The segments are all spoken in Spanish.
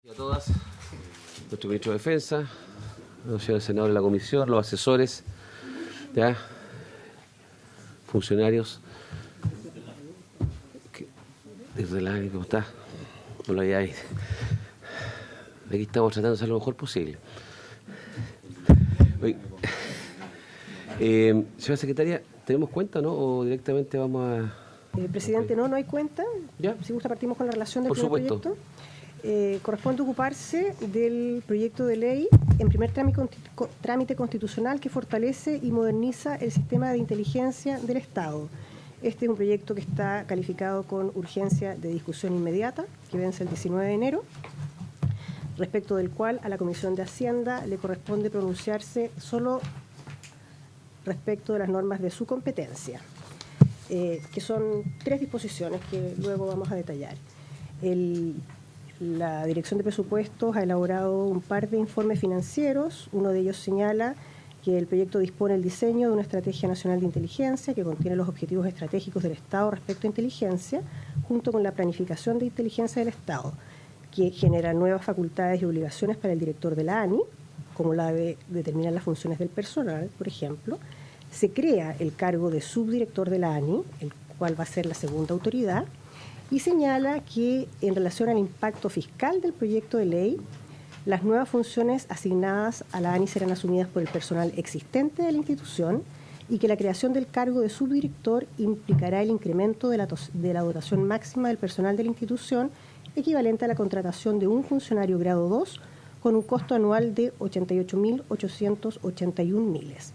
Y a todas, nuestro ministro de Defensa, los señores senadores de la comisión, los asesores, ya, funcionarios. Desde la ANI, ¿cómo está? No lo había ahí. Aquí estamos tratando de hacer lo mejor posible. Oye, señora secretaria, ¿tenemos cuenta, no? ¿O directamente vamos a...? Presidente, no hay cuenta. ¿Ya? Si gusta, partimos con la relación del Por primer supuesto. proyecto. Corresponde ocuparse del proyecto de ley en primer trámite constitucional que fortalece y moderniza el sistema de inteligencia del Estado. Este es un proyecto que está calificado con urgencia de discusión inmediata, que vence el 19 de enero, respecto del cual a la Comisión de Hacienda le corresponde pronunciarse solo respecto de las normas de su competencia, que son 3 disposiciones que luego vamos a detallar. La Dirección de Presupuestos ha elaborado un par de informes financieros. Uno de ellos señala que el proyecto dispone el diseño de una estrategia nacional de inteligencia que contiene los objetivos estratégicos del Estado respecto a inteligencia, junto con la planificación de inteligencia del Estado, que genera nuevas facultades y obligaciones para el director de la ANI, como la de determinar las funciones del personal, por ejemplo. Se crea el cargo de subdirector de la ANI, el cual va a ser la segunda autoridad, y señala que en relación al impacto fiscal del proyecto de ley, las nuevas funciones asignadas a la ANI serán asumidas por el personal existente de la institución y que la creación del cargo de subdirector implicará el incremento de la dotación máxima del personal de la institución, equivalente a la contratación de un funcionario grado 2 con un costo anual de 88.881 miles.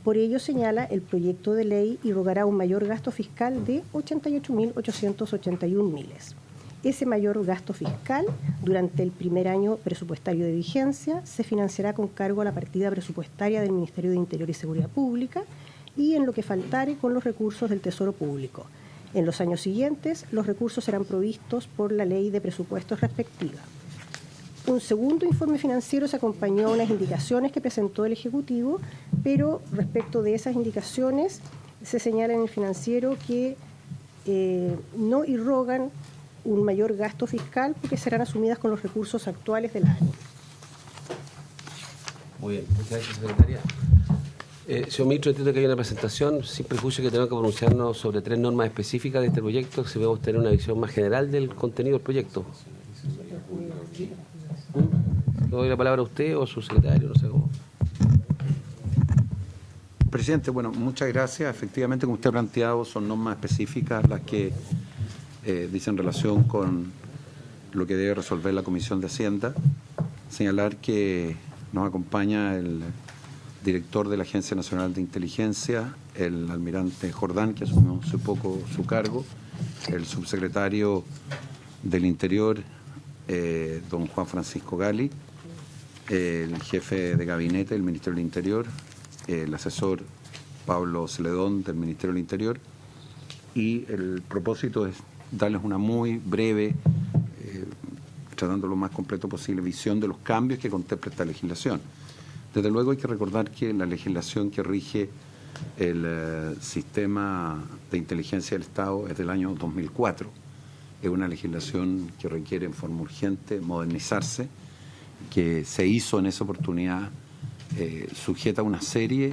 Por ello, señala, el proyecto de ley irrogará un mayor gasto fiscal de 88.881 miles. Ese mayor gasto fiscal, durante el primer año presupuestario de vigencia, se financiará con cargo a la partida presupuestaria del Ministerio de Interior y Seguridad Pública y, en lo que faltare, con los recursos del Tesoro Público. En los años siguientes, los recursos serán provistos por la ley de presupuestos respectiva. Un segundo informe financiero se acompañó a unas indicaciones que presentó el Ejecutivo, pero respecto de esas indicaciones se señala en el financiero que no irrogan un mayor gasto fiscal porque serán asumidas con los recursos actuales del año. Muy bien, muchas gracias, secretaria. Señor ministro, entiendo que hay una presentación, sin prejuicio que tenemos que pronunciarnos sobre 3 normas específicas de este proyecto, si podemos tener una visión más general del contenido del proyecto. ¿Le doy la palabra a usted o a su secretario? No sé cómo. Presidente, bueno, muchas gracias. Efectivamente, como usted ha planteado, son normas específicas las que dicen relación con lo que debe resolver la Comisión de Hacienda. Señalar que nos acompaña el director de la Agencia Nacional de Inteligencia, el almirante Jordán, que asumió hace poco su cargo, el subsecretario del Interior, don Juan Francisco Gali, el jefe de gabinete del Ministerio del Interior, el asesor Pablo Celedón del Ministerio del Interior, y el propósito es darles una muy breve, tratando lo más completo posible, visión de los cambios que contempla esta legislación. Desde luego hay que recordar que la legislación que rige el sistema de inteligencia del Estado es del año 2004. Es una legislación que requiere en forma urgente modernizarse, que se hizo en esa oportunidad sujeta a una serie,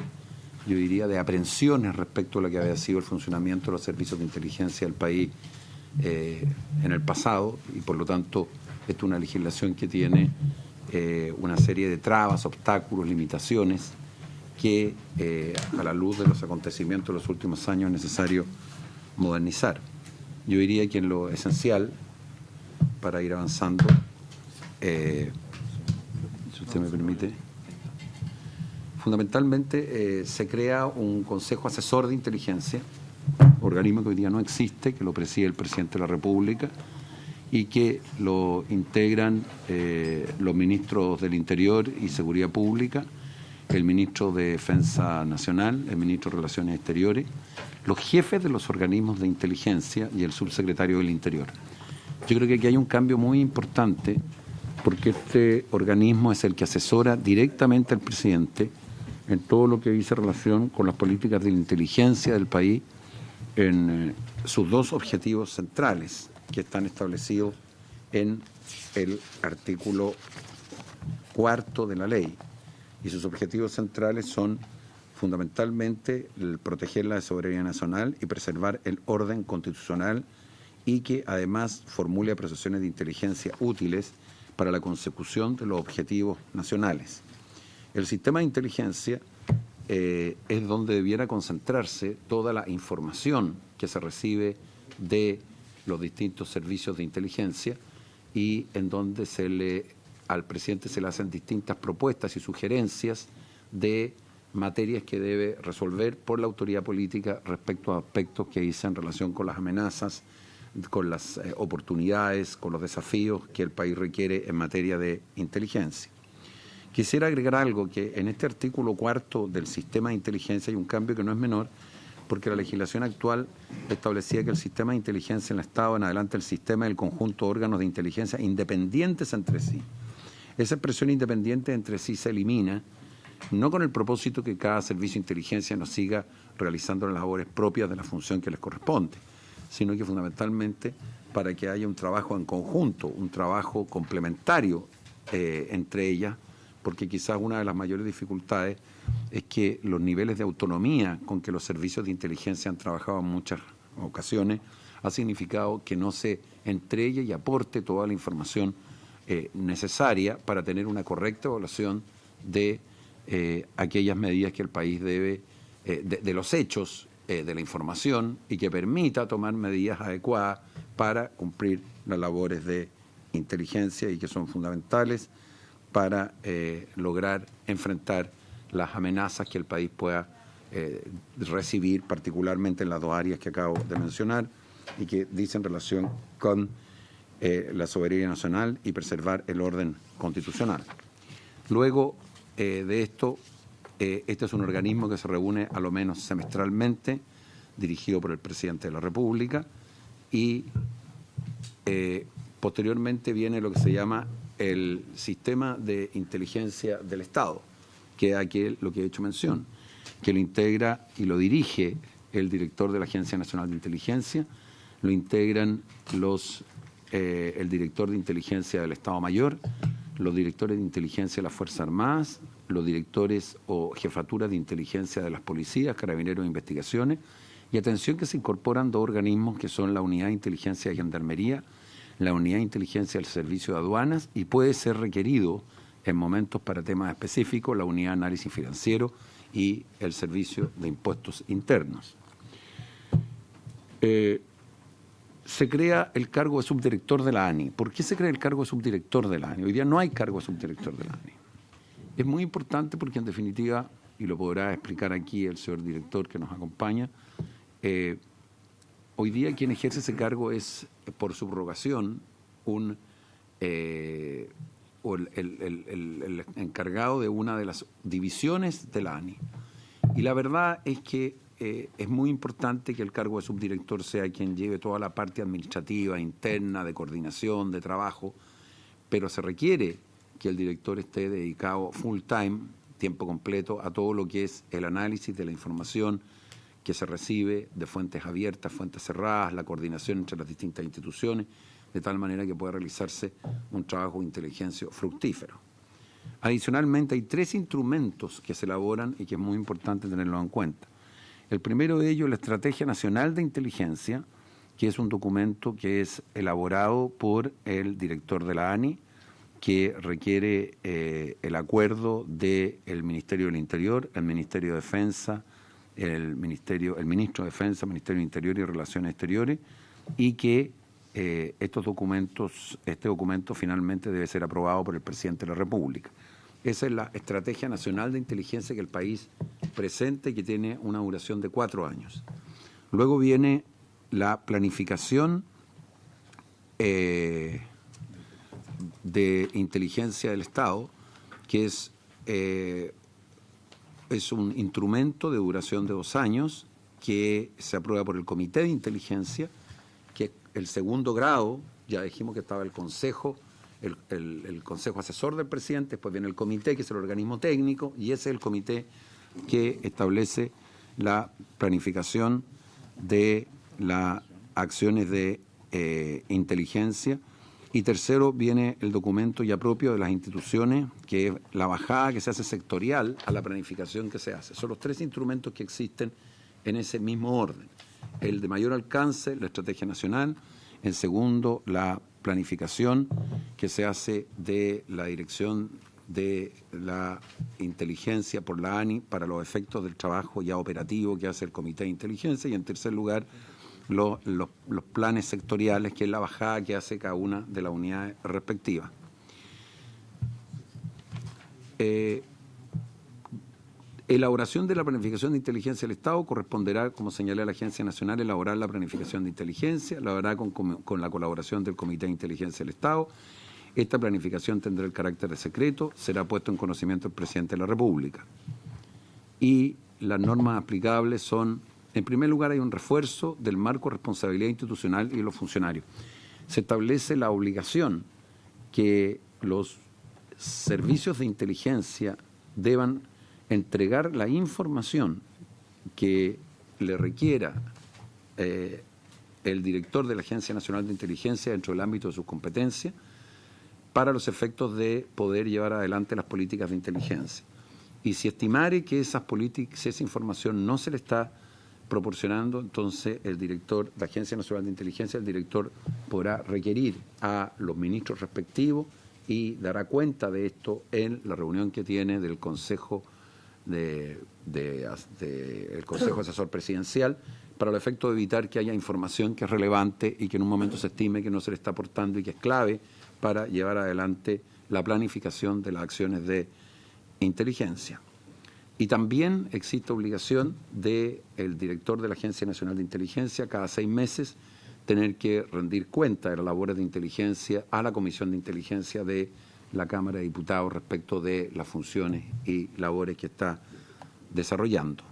yo diría, de aprehensiones respecto a lo que había sido el funcionamiento de los servicios de inteligencia del país en el pasado, y por lo tanto esta es una legislación que tiene una serie de trabas, obstáculos, limitaciones que a la luz de los acontecimientos de los últimos años es necesario modernizar. Yo diría que en lo esencial, para ir avanzando, si usted me permite, fundamentalmente se crea un Consejo Asesor de Inteligencia, organismo que hoy día no existe, que lo preside el Presidente de la República y que lo integran los ministros del Interior y Seguridad Pública, el ministro de Defensa Nacional, el ministro de Relaciones Exteriores, los jefes de los organismos de inteligencia y el subsecretario del Interior. Yo creo que aquí hay un cambio muy importante porque este organismo es el que asesora directamente al presidente en todo lo que dice relación con las políticas de la inteligencia del país en sus 2 objetivos centrales que están establecidos en el artículo 4º de la ley. Y sus objetivos centrales son fundamentalmente el proteger la soberanía nacional y preservar el orden constitucional, y que además formule apreciaciones de inteligencia útiles para la consecución de los objetivos nacionales. El sistema de inteligencia es donde debiera concentrarse toda la información que se recibe de los distintos servicios de inteligencia, y en donde al presidente se le hacen distintas propuestas y sugerencias de materias que debe resolver por la autoridad política respecto a aspectos que dicen en relación con las amenazas, con las oportunidades, con los desafíos que el país requiere en materia de inteligencia. Quisiera agregar algo, que en este artículo 4º del sistema de inteligencia hay un cambio que no es menor, porque la legislación actual establecía que el sistema de inteligencia en el Estado, en adelante el sistema del conjunto de órganos de inteligencia independientes entre sí. Esa expresión independiente entre sí se elimina, no con el propósito que cada servicio de inteligencia no siga realizando las labores propias de la función que les corresponde, sino que fundamentalmente para que haya un trabajo en conjunto, un trabajo complementario entre ellas, porque quizás una de las mayores dificultades es que los niveles de autonomía con que los servicios de inteligencia han trabajado en muchas ocasiones ha significado que no se entregue y aporte toda la información necesaria para tener una correcta evaluación de aquellas medidas que el país debe, de los hechos de la información, y que permita tomar medidas adecuadas para cumplir las labores de inteligencia, y que son fundamentales para lograr enfrentar las amenazas que el país pueda recibir, particularmente en las dos áreas que acabo de mencionar y que dicen relación con la soberanía nacional y preservar el orden constitucional. Luego de esto, este es un organismo que se reúne a lo menos semestralmente, dirigido por el presidente de la República, y posteriormente viene lo que se llama el sistema de inteligencia del Estado, que es aquel, lo que he hecho mención, que lo integra y lo dirige el director de la Agencia Nacional de Inteligencia, lo integran el director de inteligencia del Estado Mayor, los directores de inteligencia de las Fuerzas Armadas, los directores o jefaturas de inteligencia de las policías, carabineros de investigaciones, y atención que se incorporan dos organismos que son la Unidad de Inteligencia de Gendarmería, la Unidad de Inteligencia del Servicio de Aduanas, y puede ser requerido en momentos para temas específicos la Unidad de Análisis Financiero y el Servicio de Impuestos Internos. Se crea el cargo de subdirector de la ANI. ¿Por qué se crea el cargo de subdirector de la ANI? Hoy día no hay cargo de subdirector de la ANI. Es muy importante porque, en definitiva, y lo podrá explicar aquí el señor director que nos acompaña, hoy día quien ejerce ese cargo es, por subrogación, el encargado de una de las divisiones de la ANI. Y la verdad es que es muy importante que el cargo de subdirector sea quien lleve toda la parte administrativa, interna, de coordinación, de trabajo, pero se requiere que el director esté dedicado full time, tiempo completo, a todo lo que es el análisis de la información que se recibe de fuentes abiertas, fuentes cerradas, la coordinación entre las distintas instituciones, de tal manera que pueda realizarse un trabajo de inteligencia fructífero. Adicionalmente, hay 3 instrumentos que se elaboran y que es muy importante tenerlos en cuenta. El primero de ellos, la Estrategia Nacional de Inteligencia, que es un documento que es elaborado por el director de la ANI, que requiere el acuerdo del Ministerio del Interior, el Ministerio de Defensa, el Ministro de Defensa, Ministerio del Interior y Relaciones Exteriores, y que este documento finalmente debe ser aprobado por el presidente de la República. Esa es la Estrategia Nacional de Inteligencia que el país presenta y que tiene una duración de 4 años. Luego viene la planificación de inteligencia del Estado, que es un instrumento de duración de 2 años que se aprueba por el Comité de Inteligencia, que el segundo grado, ya dijimos que estaba el Consejo, el Consejo Asesor del Presidente, después viene el Comité, que es el organismo técnico, y ese es el comité que establece la planificación de las acciones de inteligencia Y tercero, viene el documento ya propio de las instituciones, que es la bajada que se hace sectorial a la planificación que se hace. Son los tres instrumentos que existen en ese mismo orden. El de mayor alcance, la estrategia nacional. En segundo, la planificación que se hace de la dirección de la inteligencia por la ANI para los efectos del trabajo ya operativo que hace el Comité de Inteligencia. Y en tercer lugar, los planes sectoriales, que es la bajada que hace cada una de las unidades respectivas. Elaboración de la planificación de inteligencia del Estado corresponderá, como señalé a la Agencia Nacional, elaborar la planificación de inteligencia, la hará con la colaboración del Comité de Inteligencia del Estado. Esta planificación tendrá el carácter de secreto, será puesto en conocimiento del Presidente de la República. Y las normas aplicables son: en primer lugar, hay un refuerzo del marco de responsabilidad institucional y de los funcionarios. Se establece la obligación que los servicios de inteligencia deban entregar la información que le requiera el director de la Agencia Nacional de Inteligencia dentro del ámbito de sus competencias para los efectos de poder llevar adelante las políticas de inteligencia. Y si estimare que esa información no se le está proporcionando, entonces el director de la Agencia Nacional de Inteligencia, el director podrá requerir a los ministros respectivos y dará cuenta de esto en la reunión que tiene del Consejo el Consejo Asesor Presidencial, para el efecto de evitar que haya información que es relevante y que en un momento se estime que no se le está aportando y que es clave para llevar adelante la planificación de las acciones de inteligencia. Y también existe obligación del director de la Agencia Nacional de Inteligencia, cada 6 meses, tener que rendir cuenta de las labores de inteligencia a la Comisión de Inteligencia de la Cámara de Diputados respecto de las funciones y labores que está desarrollando.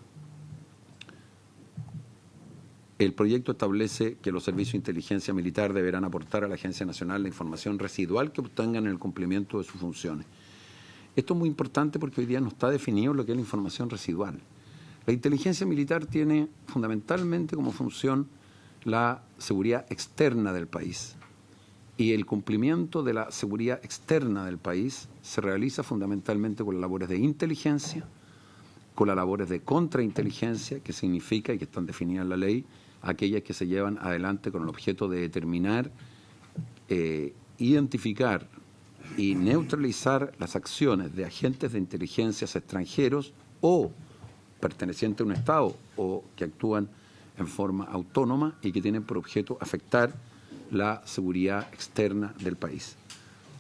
El proyecto establece que los servicios de inteligencia militar deberán aportar a la Agencia Nacional la información residual que obtengan en el cumplimiento de sus funciones. Esto es muy importante porque hoy día no está definido lo que es la información residual. La inteligencia militar tiene fundamentalmente como función la seguridad externa del país. Y el cumplimiento de la seguridad externa del país se realiza fundamentalmente con las labores de inteligencia, con las labores de contrainteligencia, que significa, y que están definidas en la ley, aquellas que se llevan adelante con el objeto de determinar, identificar y neutralizar las acciones de agentes de inteligencias extranjeros o pertenecientes a un Estado o que actúan en forma autónoma y que tienen por objeto afectar la seguridad externa del país.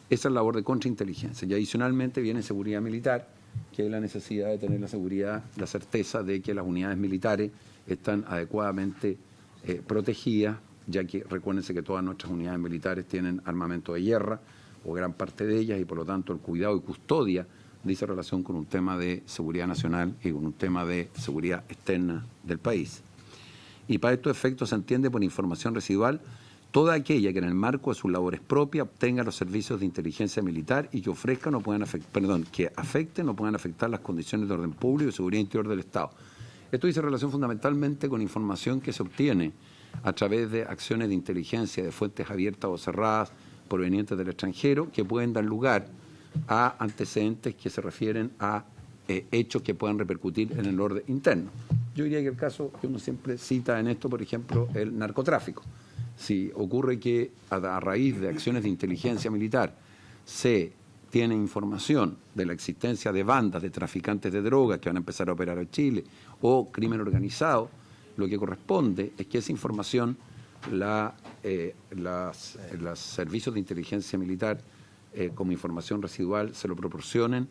Esa es la labor de contrainteligencia. Y adicionalmente viene seguridad militar, que es la necesidad de tener la seguridad, la certeza de que las unidades militares están adecuadamente protegidas, ya que recuérdense que todas nuestras unidades militares tienen armamento de guerra, o gran parte de ellas, y por lo tanto el cuidado y custodia dice relación con un tema de seguridad nacional y con un tema de seguridad externa del país. Y para estos efectos se entiende por información residual toda aquella que en el marco de sus labores propias obtenga los servicios de inteligencia militar y que ofrezcan o puedan que afecten o puedan afectar las condiciones de orden público y seguridad interior del Estado. Esto dice relación fundamentalmente con información que se obtiene a través de acciones de inteligencia de fuentes abiertas o cerradas provenientes del extranjero, que pueden dar lugar a antecedentes que se refieren a hechos que puedan repercutir en el orden interno. Yo diría que el caso que uno siempre cita en esto, por ejemplo, el narcotráfico. Si ocurre que a raíz de acciones de inteligencia militar se tiene información de la existencia de bandas de traficantes de drogas que van a empezar a operar en Chile o crimen organizado, lo que corresponde es que esa información los servicios de inteligencia militar como información residual se lo proporcionen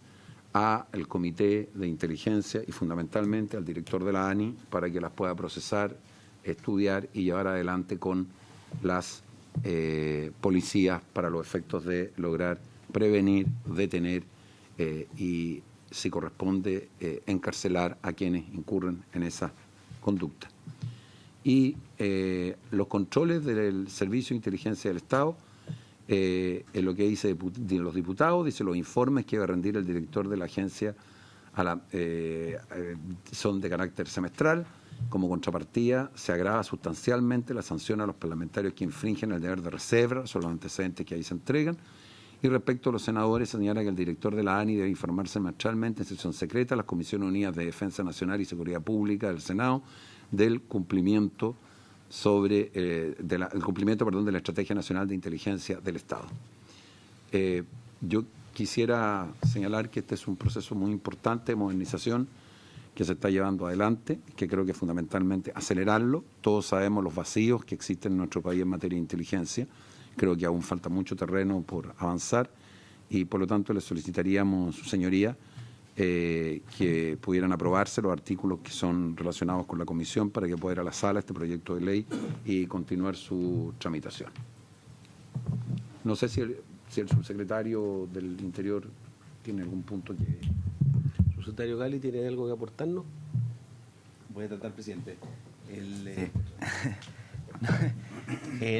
al Comité de Inteligencia y fundamentalmente al director de la ANI para que las pueda procesar, estudiar y llevar adelante con las policías para los efectos de lograr prevenir, detener y, si corresponde, encarcelar a quienes incurren en esa conducta. Y los controles del Servicio de Inteligencia del Estado, en lo que dice los diputados, dice los informes que va a rendir el director de la agencia son de carácter semestral Como contrapartida, se agrava sustancialmente la sanción a los parlamentarios que infringen el deber de reserva sobre los antecedentes que ahí se entregan. Y respecto a los senadores, señala que el director de la ANI debe informarse semestralmente en sesión secreta a las Comisiones Unidas de Defensa Nacional y Seguridad Pública del Senado del cumplimiento el cumplimiento de la Estrategia Nacional de Inteligencia del Estado. Yo quisiera señalar que este es un proceso muy importante de modernización que se está llevando adelante, que creo que fundamentalmente acelerarlo. Todos sabemos los vacíos que existen en nuestro país en materia de inteligencia. Creo que aún falta mucho terreno por avanzar y, por lo tanto, le solicitaríamos, su señoría, que pudieran aprobarse los artículos que son relacionados con la comisión para que pueda ir a la sala este proyecto de ley y continuar su tramitación. No sé si el subsecretario del Interior tiene algún punto que... ¿Subsecretario Gali tiene algo que aportarnos? Voy a tratar, presidente.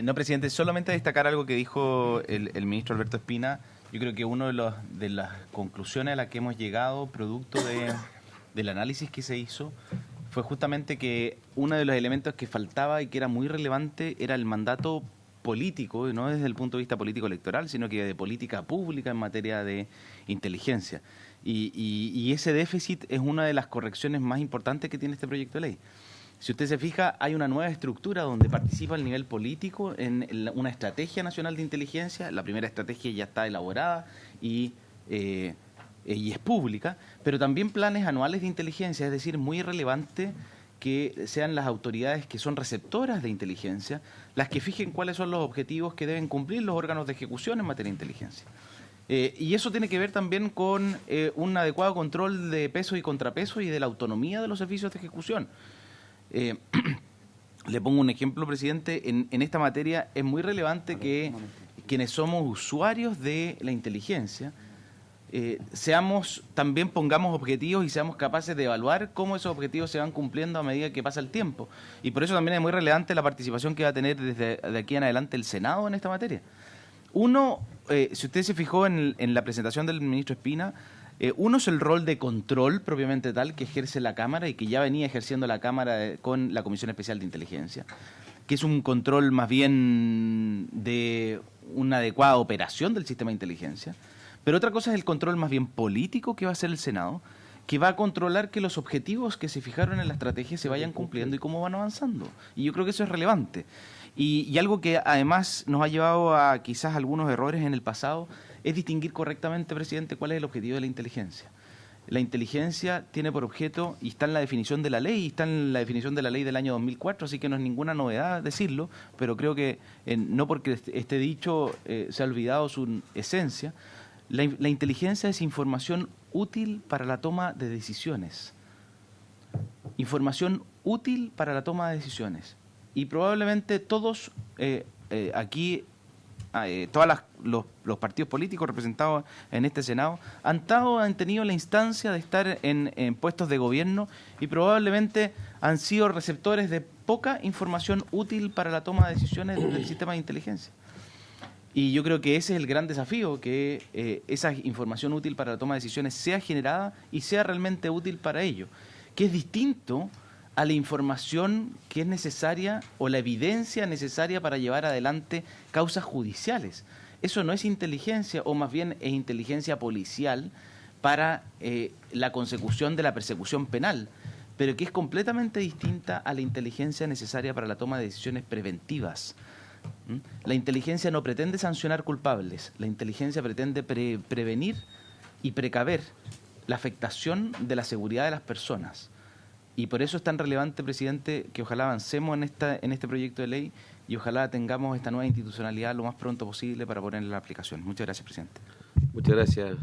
No, presidente, solamente destacar algo que dijo el ministro Alberto Espina. Yo creo que una de las conclusiones a las que hemos llegado, producto del análisis que se hizo, fue justamente que uno de los elementos que faltaba y que era muy relevante era el mandato político, no desde el punto de vista político electoral, sino que de política pública en materia de inteligencia. Y ese déficit es una de las correcciones más importantes que tiene este proyecto de ley. Si usted se fija, hay una nueva estructura donde participa el nivel político en una estrategia nacional de inteligencia. La primera estrategia ya está elaborada y es pública, pero también planes anuales de inteligencia, es decir, muy relevante que sean las autoridades que son receptoras de inteligencia las que fijen cuáles son los objetivos que deben cumplir los órganos de ejecución en materia de inteligencia. Y eso tiene que ver también con un adecuado control de pesos y contrapesos y de la autonomía de los servicios de ejecución. Le pongo un ejemplo, presidente. En esta materia es muy relevante que quienes somos usuarios de la inteligencia también pongamos objetivos y seamos capaces de evaluar cómo esos objetivos se van cumpliendo a medida que pasa el tiempo. Y por eso también es muy relevante la participación que va a tener desde de aquí en adelante el Senado en esta materia. Si usted se fijó en la presentación del ministro Espina, uno es el rol de control propiamente tal que ejerce la Cámara y que ya venía ejerciendo la Cámara con la Comisión Especial de Inteligencia, que es un control más bien de una adecuada operación del sistema de inteligencia. Pero otra cosa es el control más bien político que va a hacer el Senado, que va a controlar que los objetivos que se fijaron en la estrategia se vayan cumpliendo y cómo van avanzando. Y yo creo que eso es relevante. Y algo que además nos ha llevado a quizás algunos errores en el pasado es distinguir correctamente, presidente, cuál es el objetivo de la inteligencia. La inteligencia tiene por objeto, y está en la definición de la ley, y está en la definición de la ley del año 2004, así que no es ninguna novedad decirlo, pero creo que no porque esté dicho se ha olvidado su esencia. La inteligencia es información útil para la toma de decisiones. Información útil para la toma de decisiones. Y probablemente todos aquí, los partidos políticos representados en este Senado han tenido la instancia de estar en puestos de gobierno y probablemente han sido receptores de poca información útil para la toma de decisiones del sistema de inteligencia. Y yo creo que ese es el gran desafío, que esa información útil para la toma de decisiones sea generada y sea realmente útil para ello, que es distinto a la información que es necesaria o la evidencia necesaria para llevar adelante causas judiciales. Eso no es inteligencia, o más bien es inteligencia policial para la consecución de la persecución penal, pero que es completamente distinta a la inteligencia necesaria para la toma de decisiones preventivas. La inteligencia no pretende sancionar culpables, la inteligencia pretende prevenir y precaver la afectación de la seguridad de las personas. Y por eso es tan relevante, presidente, que ojalá avancemos en este proyecto de ley y ojalá tengamos esta nueva institucionalidad lo más pronto posible para ponerla en la aplicación. Muchas gracias, presidente. Muchas gracias,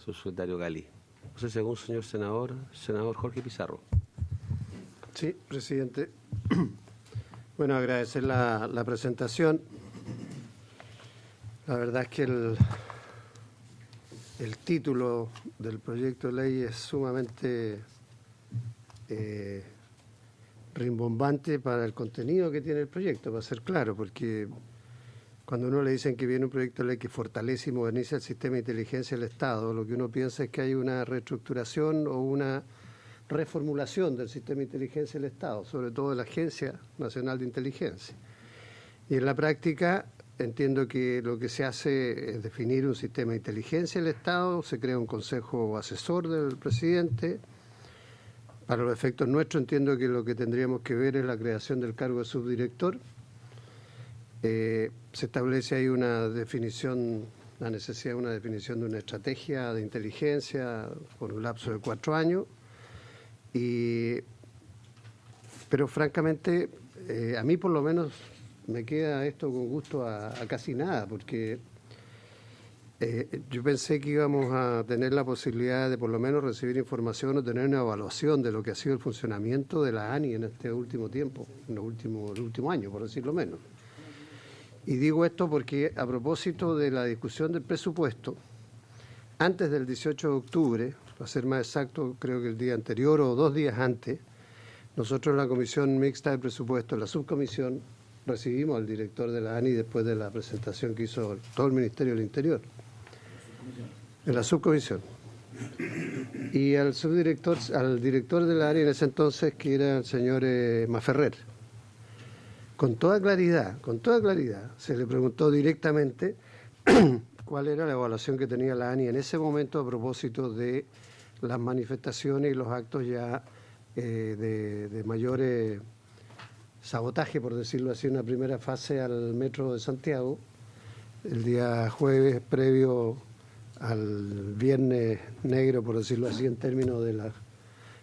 subsecretario Gali. No sé si algún señor senador Jorge Pizarro. Sí, presidente. Bueno, agradecer la presentación. La verdad es que el título del proyecto de ley es sumamente rimbombante para el contenido que tiene el proyecto, para ser claro, porque cuando uno le dicen que viene un proyecto de ley que fortalece y moderniza el sistema de inteligencia del Estado, lo que uno piensa es que hay una reestructuración o una reformulación del sistema de inteligencia del Estado, sobre todo de la Agencia Nacional de Inteligencia. Y en la práctica entiendo que lo que se hace es definir un sistema de inteligencia del Estado, se crea un consejo asesor del presidente. Para los efectos nuestros entiendo que lo que tendríamos que ver es la creación del cargo de subdirector. Se establece ahí una definición, la necesidad de una definición de una estrategia de inteligencia por un lapso de 4 años. Pero francamente, a mí por lo menos me queda esto con gusto a casi nada, porque yo pensé que íbamos a tener la posibilidad de por lo menos recibir información o tener una evaluación de lo que ha sido el funcionamiento de la ANI en este último tiempo, en el último año, por decirlo menos. Y digo esto porque a propósito de la discusión del presupuesto, antes del 18 de octubre, para ser más exacto, creo que el día anterior o 2 días antes, nosotros en la Comisión Mixta de Presupuesto, en la subcomisión, recibimos al director de la ANI después de la presentación que hizo todo el Ministerio del Interior. En la subcomisión. Y al director de la ANI en ese entonces, que era el señor Maferrer. Con toda claridad, se le preguntó directamente cuál era la evaluación que tenía la ANI en ese momento a propósito de las manifestaciones y los actos ya de mayor sabotaje, por decirlo así, en una primera fase al metro de Santiago, el día jueves previo al viernes negro, por decirlo así, en términos de la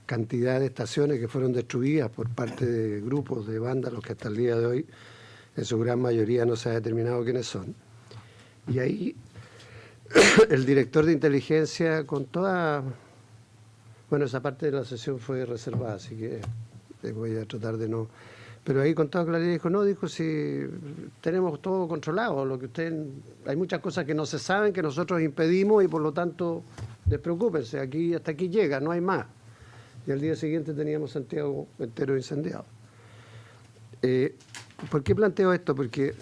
cantidad de estaciones que fueron destruidas por parte de grupos de vándalos que hasta el día de hoy, en su gran mayoría, no se ha determinado quiénes son. Y ahí el director de inteligencia, con toda... Bueno, esa parte de la sesión fue reservada, así que voy a tratar de no... Pero ahí con toda claridad dijo, si tenemos todo controlado, lo que hay muchas cosas que no se saben, que nosotros impedimos y por lo tanto despreocúpense, hasta aquí llega, no hay más. Y al día siguiente teníamos Santiago entero incendiado. ¿Por qué planteo esto? Porque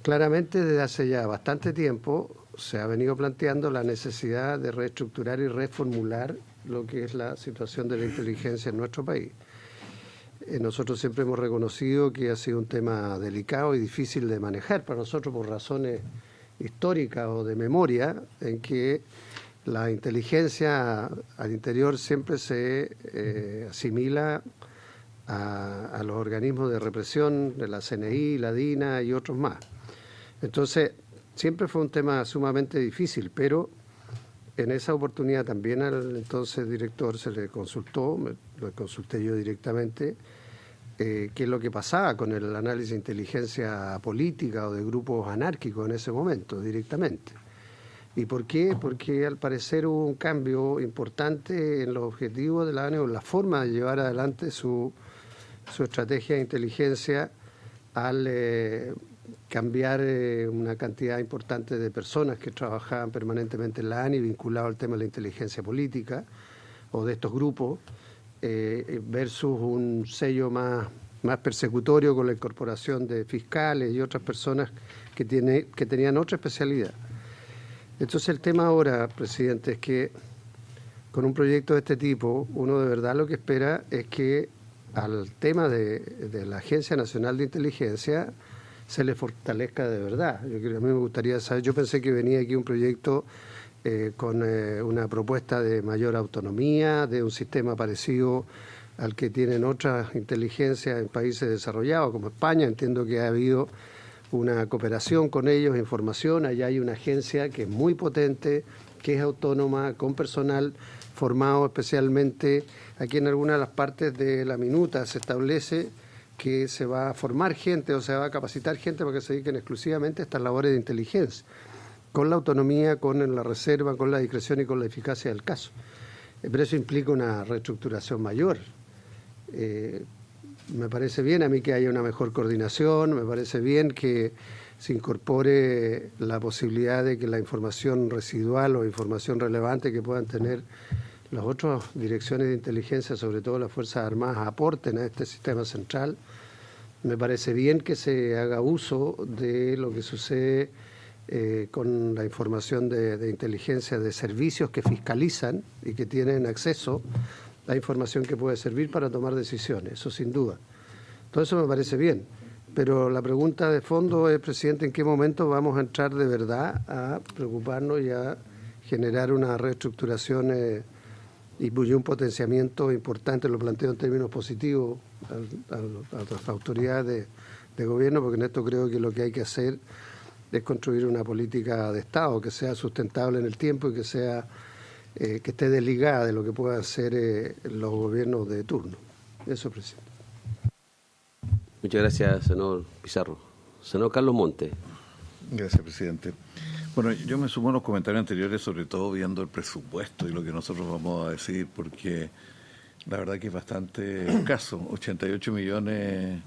claramente desde hace ya bastante tiempo se ha venido planteando la necesidad de reestructurar y reformular lo que es la situación de la inteligencia en nuestro país. Nosotros siempre hemos reconocido que ha sido un tema delicado y difícil de manejar para nosotros por razones históricas o de memoria, en que la inteligencia al interior siempre se asimila a los organismos de represión de la CNI, la DINA y otros más. Entonces, siempre fue un tema sumamente difícil, pero en esa oportunidad también al entonces director se le consultó, lo consulté yo directamente, qué es lo que pasaba con el análisis de inteligencia política o de grupos anárquicos en ese momento, directamente. ¿Y por qué? Porque al parecer hubo un cambio importante en los objetivos de la ANI o en la forma de llevar adelante su estrategia de inteligencia al cambiar una cantidad importante de personas que trabajaban permanentemente en la ANI vinculado al tema de la inteligencia política o de estos grupos versus un sello más persecutorio con la incorporación de fiscales y otras personas que tenían otra especialidad. Entonces el tema ahora, presidente, es que con un proyecto de este tipo uno de verdad lo que espera es que al tema de la Agencia Nacional de Inteligencia se le fortalezca de verdad. A mí me gustaría saber, yo pensé que venía aquí un proyecto con una propuesta de mayor autonomía, de un sistema parecido al que tienen otras inteligencias en países desarrollados como España. Entiendo que ha habido una cooperación con ellos, información, allá hay una agencia que es muy potente, que es autónoma, con personal formado especialmente. Aquí en algunas de las partes de la minuta se establece que se va a formar gente o se va a capacitar gente para que se dediquen exclusivamente a estas labores de inteligencia, con la autonomía, con la reserva, con la discreción y con la eficacia del caso. Pero eso implica una reestructuración mayor. Me parece bien a mí que haya una mejor coordinación, me parece bien que se incorpore la posibilidad de que la información residual o información relevante que puedan tener las otras direcciones de inteligencia, sobre todo las Fuerzas Armadas, aporten a este sistema central. Me parece bien que se haga uso de lo que sucede con la información de inteligencia de servicios que fiscalizan y que tienen acceso hay información que puede servir para tomar decisiones, eso sin duda. Todo eso me parece bien, pero la pregunta de fondo es, presidente, ¿en qué momento vamos a entrar de verdad a preocuparnos y a generar una reestructuración y un potenciamiento importante? Lo planteo en términos positivos a las autoridades de gobierno, porque en esto creo que lo que hay que hacer es construir una política de Estado que sea sustentable en el tiempo y que sea que esté desligada de lo que puedan hacer los gobiernos de turno. Eso, presidente. Muchas gracias, senador Pizarro. Senador Carlos Montes. Gracias, presidente. Bueno, yo me sumo a los comentarios anteriores, sobre todo viendo el presupuesto y lo que nosotros vamos a decir, porque la verdad que es bastante escaso. 88 millones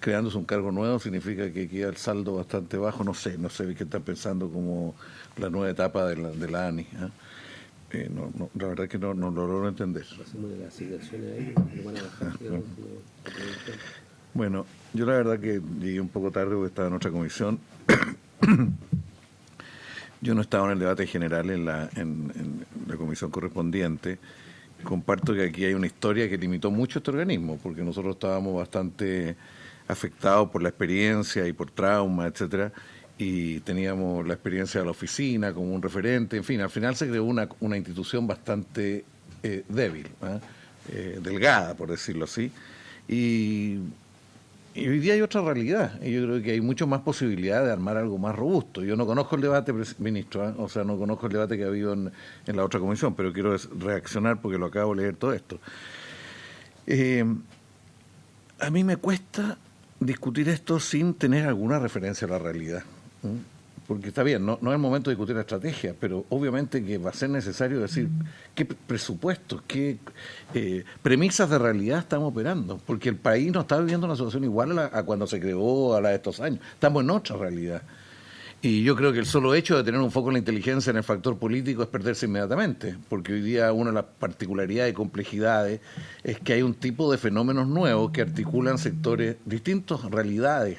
creándose un cargo nuevo significa que queda el saldo bastante bajo. No sé qué están pensando como la nueva etapa de la ANI. La verdad que no lo logro entender. Bueno, yo la verdad que llegué un poco tarde porque estaba en otra comisión. Yo no estaba en el debate general en la comisión correspondiente. Comparto que aquí hay una historia que limitó mucho este organismo, porque nosotros estábamos bastante afectados por la experiencia y por trauma, etcétera, y teníamos la experiencia de la oficina como un referente. En fin, al final se creó una institución bastante débil, delgada, por decirlo así, y hoy día hay otra realidad, y yo creo que hay mucho más posibilidad de armar algo más robusto. Yo no conozco el debate, ministro, o sea, no conozco el debate que ha habido en la otra comisión, pero quiero reaccionar porque lo acabo de leer todo esto. A mí me cuesta discutir esto sin tener alguna referencia a la realidad, porque está bien, no es el momento de discutir la estrategia, pero obviamente que va a ser necesario decir qué presupuestos, qué premisas de realidad estamos operando, porque el país no está viviendo una situación igual a cuando se creó a la de estos años, estamos en otra realidad. Y yo creo que el solo hecho de tener un foco en la inteligencia en el factor político es perderse inmediatamente, porque hoy día una de las particularidades y complejidades es que hay un tipo de fenómenos nuevos que articulan sectores, distintas realidades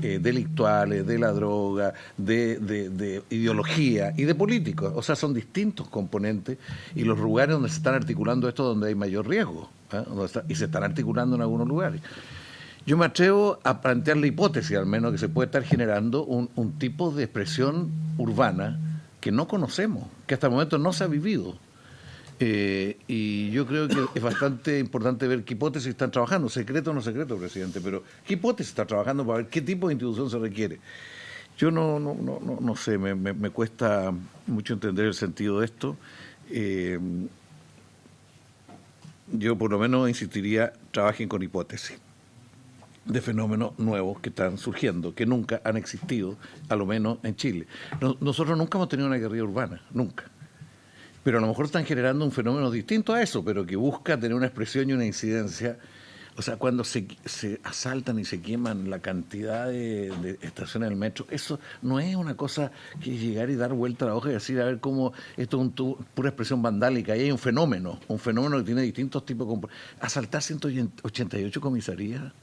delictuales, de la droga, de ideología y de políticos. O sea, son distintos componentes y los lugares donde se están articulando esto donde hay mayor riesgo, y se están articulando en algunos lugares. Yo me atrevo a plantear la hipótesis, al menos, que se puede estar generando un tipo de expresión urbana que no conocemos, que hasta el momento no se ha vivido. Y yo creo que es bastante importante ver qué hipótesis están trabajando, secreto o no secreto, presidente, pero qué hipótesis está trabajando para ver qué tipo de institución se requiere. Yo no sé, me cuesta mucho entender el sentido de esto. Yo por lo menos insistiría, trabajen con hipótesis de fenómenos nuevos que están surgiendo, que nunca han existido, a lo menos en Chile. Nosotros nunca hemos tenido una guerrilla urbana, nunca. Pero a lo mejor están generando un fenómeno distinto a eso, pero que busca tener una expresión y una incidencia. O sea, cuando se asaltan y se queman la cantidad de estaciones del metro, eso no es una cosa que llegar y dar vuelta a la hoja y decir, a ver cómo esto es pura expresión vandálica. Ahí hay un fenómeno que tiene distintos tipos de... Asaltar 188 comisarías.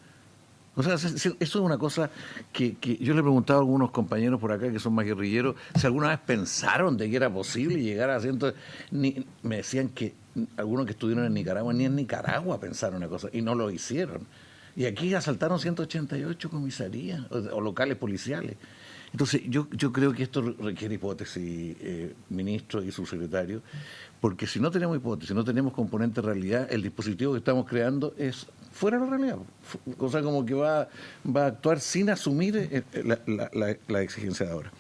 O sea, eso es una cosa que yo le he preguntado a algunos compañeros por acá que son más guerrilleros, si alguna vez pensaron de que era posible llegar a me decían que algunos que estuvieron en Nicaragua, ni en Nicaragua pensaron una cosa, y no lo hicieron. Y aquí asaltaron 188 comisarías o locales policiales. Entonces, yo creo que esto requiere hipótesis, ministro y subsecretario, porque si no tenemos hipótesis, si no tenemos componente de realidad, el dispositivo que estamos creando es fuera de la realidad. O sea, como que va a actuar sin asumir la exigencia de ahora.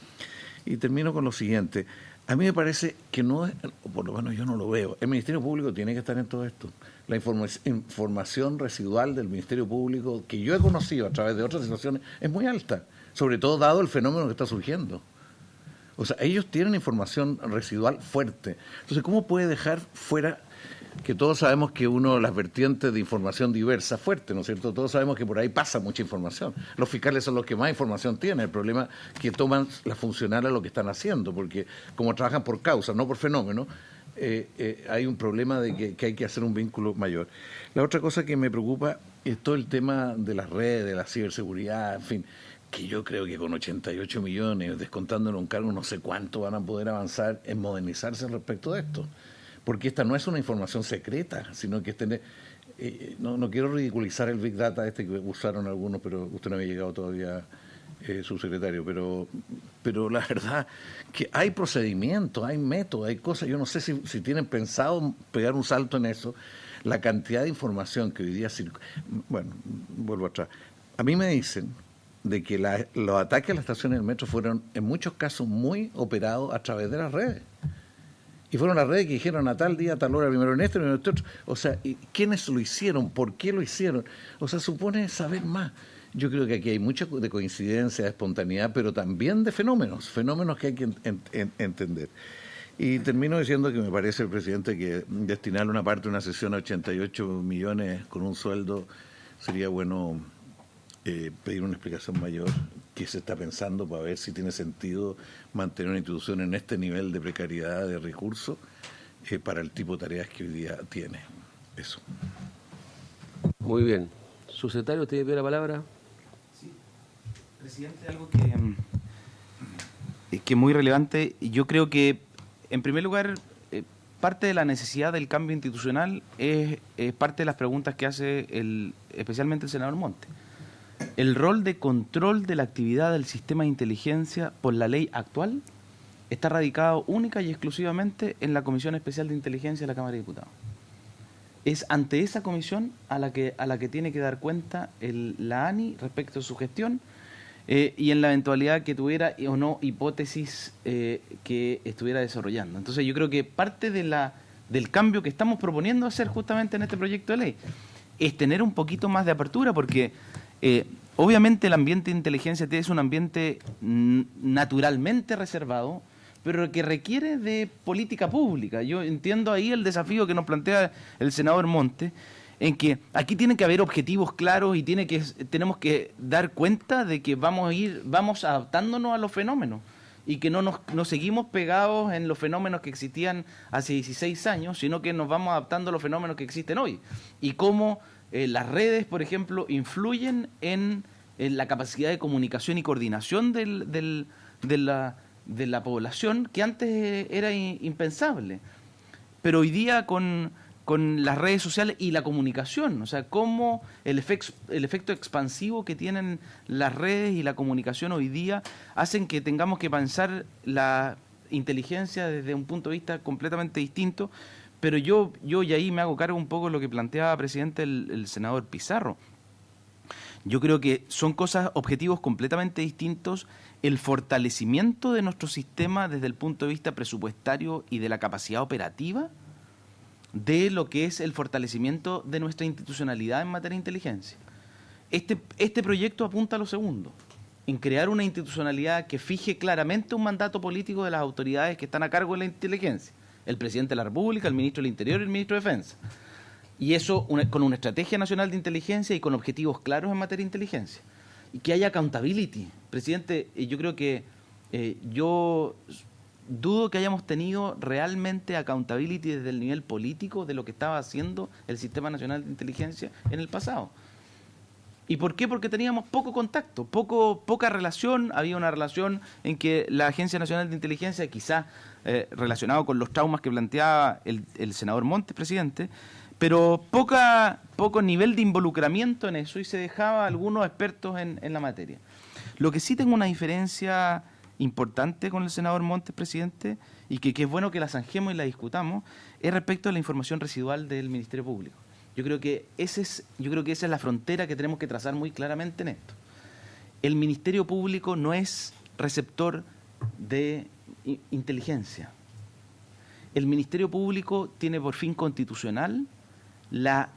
Y termino con lo siguiente. A mí me parece que no es, o por lo menos yo no lo veo, el Ministerio Público tiene que estar en todo esto. La información residual del Ministerio Público, que yo he conocido a través de otras situaciones, es muy alta, sobre todo dado el fenómeno que está surgiendo. O sea, ellos tienen información residual fuerte. Entonces, ¿cómo puede dejar fuera, que todos sabemos que uno de las vertientes de información diversa fuerte, ¿no es cierto? Todos sabemos que por ahí pasa mucha información. Los fiscales son los que más información tienen. El problema es que toman las funcionarias lo que están haciendo, porque como trabajan por causa, no por fenómeno, hay un problema de que hay que hacer un vínculo mayor. La otra cosa que me preocupa es todo el tema de las redes, de la ciberseguridad, en fin, que yo creo que con 88 millones, descontándole un cargo, no sé cuánto van a poder avanzar en modernizarse respecto de esto. porque esta no es una información secreta, sino que es tener... no quiero ridiculizar el Big Data que usaron algunos, pero usted no había llegado todavía, subsecretario, pero la verdad que hay procedimientos, hay métodos, hay cosas. Yo no sé si tienen pensado pegar un salto en eso. La cantidad de información que hoy día... Bueno, vuelvo atrás. A mí me dicen de que los ataques a las estaciones del metro fueron en muchos casos muy operados a través de las redes. Y fueron las redes que dijeron a tal día, a tal hora, primero en este, primero en este otro. O sea, ¿quiénes lo hicieron? ¿Por qué lo hicieron? O sea, supone saber más. Yo creo que aquí hay mucha de coincidencia, de espontaneidad, pero también de fenómenos que hay que entender. Y termino diciendo que me parece, el presidente, que destinar una parte de una sesión a 88 millones con un sueldo sería bueno pedir una explicación mayor, qué se está pensando para ver si tiene sentido mantener una institución en este nivel de precariedad de recursos para el tipo de tareas que hoy día tiene. Eso. Muy bien. Subsecretario, ¿tiene la palabra? Sí. Presidente, algo que es muy relevante. Yo creo que, en primer lugar, parte de la necesidad del cambio institucional es parte de las preguntas que hace especialmente el senador Monte. El rol de control de la actividad del sistema de inteligencia por la ley actual está radicado única y exclusivamente en la Comisión Especial de Inteligencia de la Cámara de Diputados. Es ante esa comisión a la que tiene que dar cuenta la ANI respecto a su gestión y en la eventualidad que tuviera o no hipótesis que estuviera desarrollando. Entonces yo creo que parte del cambio que estamos proponiendo hacer justamente en este proyecto de ley es tener un poquito más de apertura, porque obviamente el ambiente de inteligencia es un ambiente naturalmente reservado, pero que requiere de política pública. Yo entiendo ahí el desafío que nos plantea el senador Monte, en que aquí tienen que haber objetivos claros y tenemos que dar cuenta de que vamos adaptándonos a los fenómenos y que no seguimos pegados en los fenómenos que existían hace 16 años, sino que nos vamos adaptando a los fenómenos que existen hoy. Y cómo las redes, por ejemplo, influyen en la capacidad de comunicación y coordinación de la población, que antes era impensable. Pero hoy día con las redes sociales y la comunicación, o sea, cómo el efecto expansivo que tienen las redes y la comunicación hoy día hacen que tengamos que pensar la inteligencia desde un punto de vista completamente distinto. Pero yo y ahí me hago cargo un poco de lo que planteaba, presidente, el senador Pizarro. Yo creo que son objetivos completamente distintos, el fortalecimiento de nuestro sistema desde el punto de vista presupuestario y de la capacidad operativa, de lo que es el fortalecimiento de nuestra institucionalidad en materia de inteligencia. Este proyecto apunta a lo segundo, en crear una institucionalidad que fije claramente un mandato político de las autoridades que están a cargo de la inteligencia, el presidente de la República, el ministro del Interior y el ministro de Defensa. Y eso con una estrategia nacional de inteligencia y con objetivos claros en materia de inteligencia. Y que haya accountability. Presidente, yo creo que yo dudo que hayamos tenido realmente accountability desde el nivel político de lo que estaba haciendo el Sistema Nacional de Inteligencia en el pasado. ¿Y por qué? Porque teníamos poco contacto, poca relación. Había una relación en que la Agencia Nacional de Inteligencia, quizás relacionado con los traumas que planteaba el senador Montes, presidente, pero poco nivel de involucramiento en eso, y se dejaba a algunos expertos en la materia. Lo que sí tengo una diferencia importante con el senador Montes, presidente, y que es bueno que la zanjemos y la discutamos, es respecto a la información residual del Ministerio Público. Yo creo que esa es la frontera que tenemos que trazar muy claramente en esto. El Ministerio Público no es receptor de inteligencia. El Ministerio Público tiene por fin constitucional la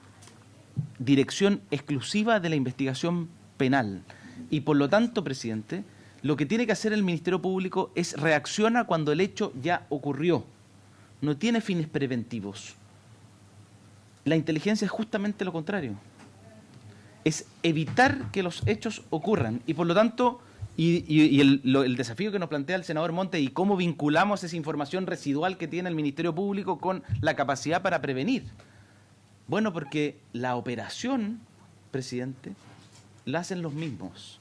dirección exclusiva de la investigación penal. Y por lo tanto, presidente, lo que tiene que hacer el Ministerio Público es reacciona cuando el hecho ya ocurrió. No tiene fines preventivos. La inteligencia es justamente lo contrario. Es evitar que los hechos ocurran. Y por lo tanto, el desafío que nos plantea el senador Montes y cómo vinculamos esa información residual que tiene el Ministerio Público con la capacidad para prevenir. Bueno, porque la operación, presidente, la hacen los mismos.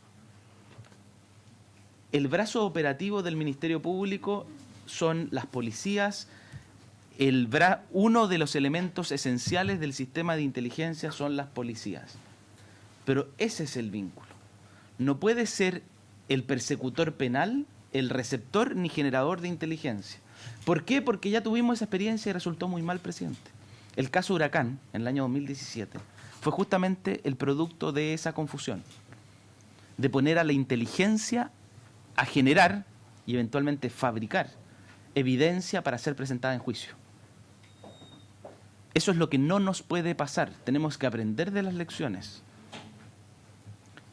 El brazo operativo del Ministerio Público son las policías uno de los elementos esenciales del sistema de inteligencia son las policías. Pero ese es el vínculo. No puede ser el persecutor penal el receptor ni generador de inteligencia. ¿Por qué? Porque ya tuvimos esa experiencia y resultó muy mal, presidente. El caso Huracán, en el año 2017, fue justamente el producto de esa confusión, de poner a la inteligencia a generar y eventualmente fabricar evidencia para ser presentada en juicio. Eso es lo que no nos puede pasar. Tenemos que aprender de las lecciones.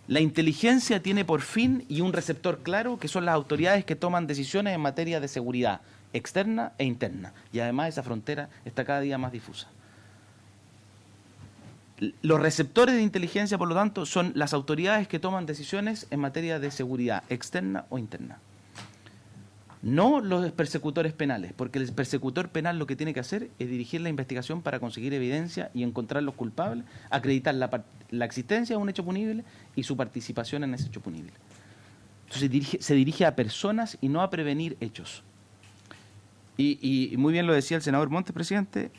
La inteligencia tiene por fin y un receptor claro, que son las autoridades que toman decisiones en materia de seguridad externa e interna. Y además esa frontera está cada día más difusa. Los receptores de inteligencia, por lo tanto, son las autoridades que toman decisiones en materia de seguridad externa o interna. No los persecutores penales, porque el persecutor penal lo que tiene que hacer es dirigir la investigación para conseguir evidencia y encontrar los culpables, acreditar la existencia de un hecho punible y su participación en ese hecho punible. Entonces se dirige a personas y no a prevenir hechos. Y muy bien lo decía el senador Montes, presidente.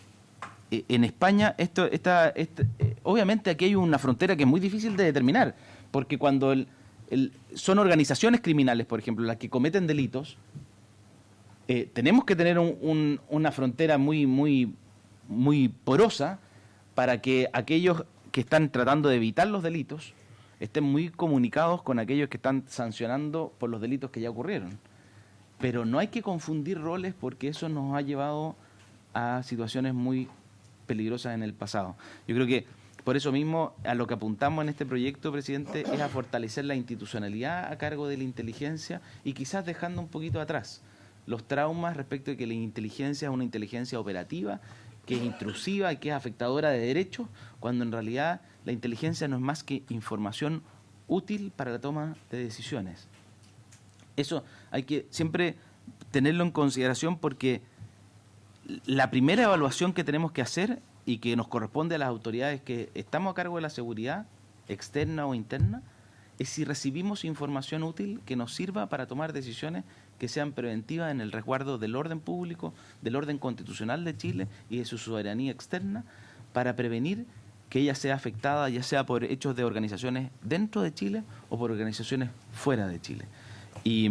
En España, obviamente aquí hay una frontera que es muy difícil de determinar, porque cuando son organizaciones criminales, por ejemplo, las que cometen delitos, tenemos que tener una frontera muy porosa para que aquellos que están tratando de evitar los delitos estén muy comunicados con aquellos que están sancionando por los delitos que ya ocurrieron. Pero no hay que confundir roles, porque eso nos ha llevado a situaciones muy peligrosas en el pasado. Yo creo que por eso mismo a lo que apuntamos en este proyecto, presidente, es a fortalecer la institucionalidad a cargo de la inteligencia y quizás dejando un poquito atrás los traumas respecto de que la inteligencia es una inteligencia operativa, que es intrusiva y que es afectadora de derechos, cuando en realidad la inteligencia no es más que información útil para la toma de decisiones. Eso hay que siempre tenerlo en consideración, porque la primera evaluación que tenemos que hacer y que nos corresponde a las autoridades que estamos a cargo de la seguridad externa o interna es si recibimos información útil que nos sirva para tomar decisiones que sean preventivas en el resguardo del orden público, del orden constitucional de Chile y de su soberanía externa, para prevenir que ella sea afectada ya sea por hechos de organizaciones dentro de Chile o por organizaciones fuera de Chile. Y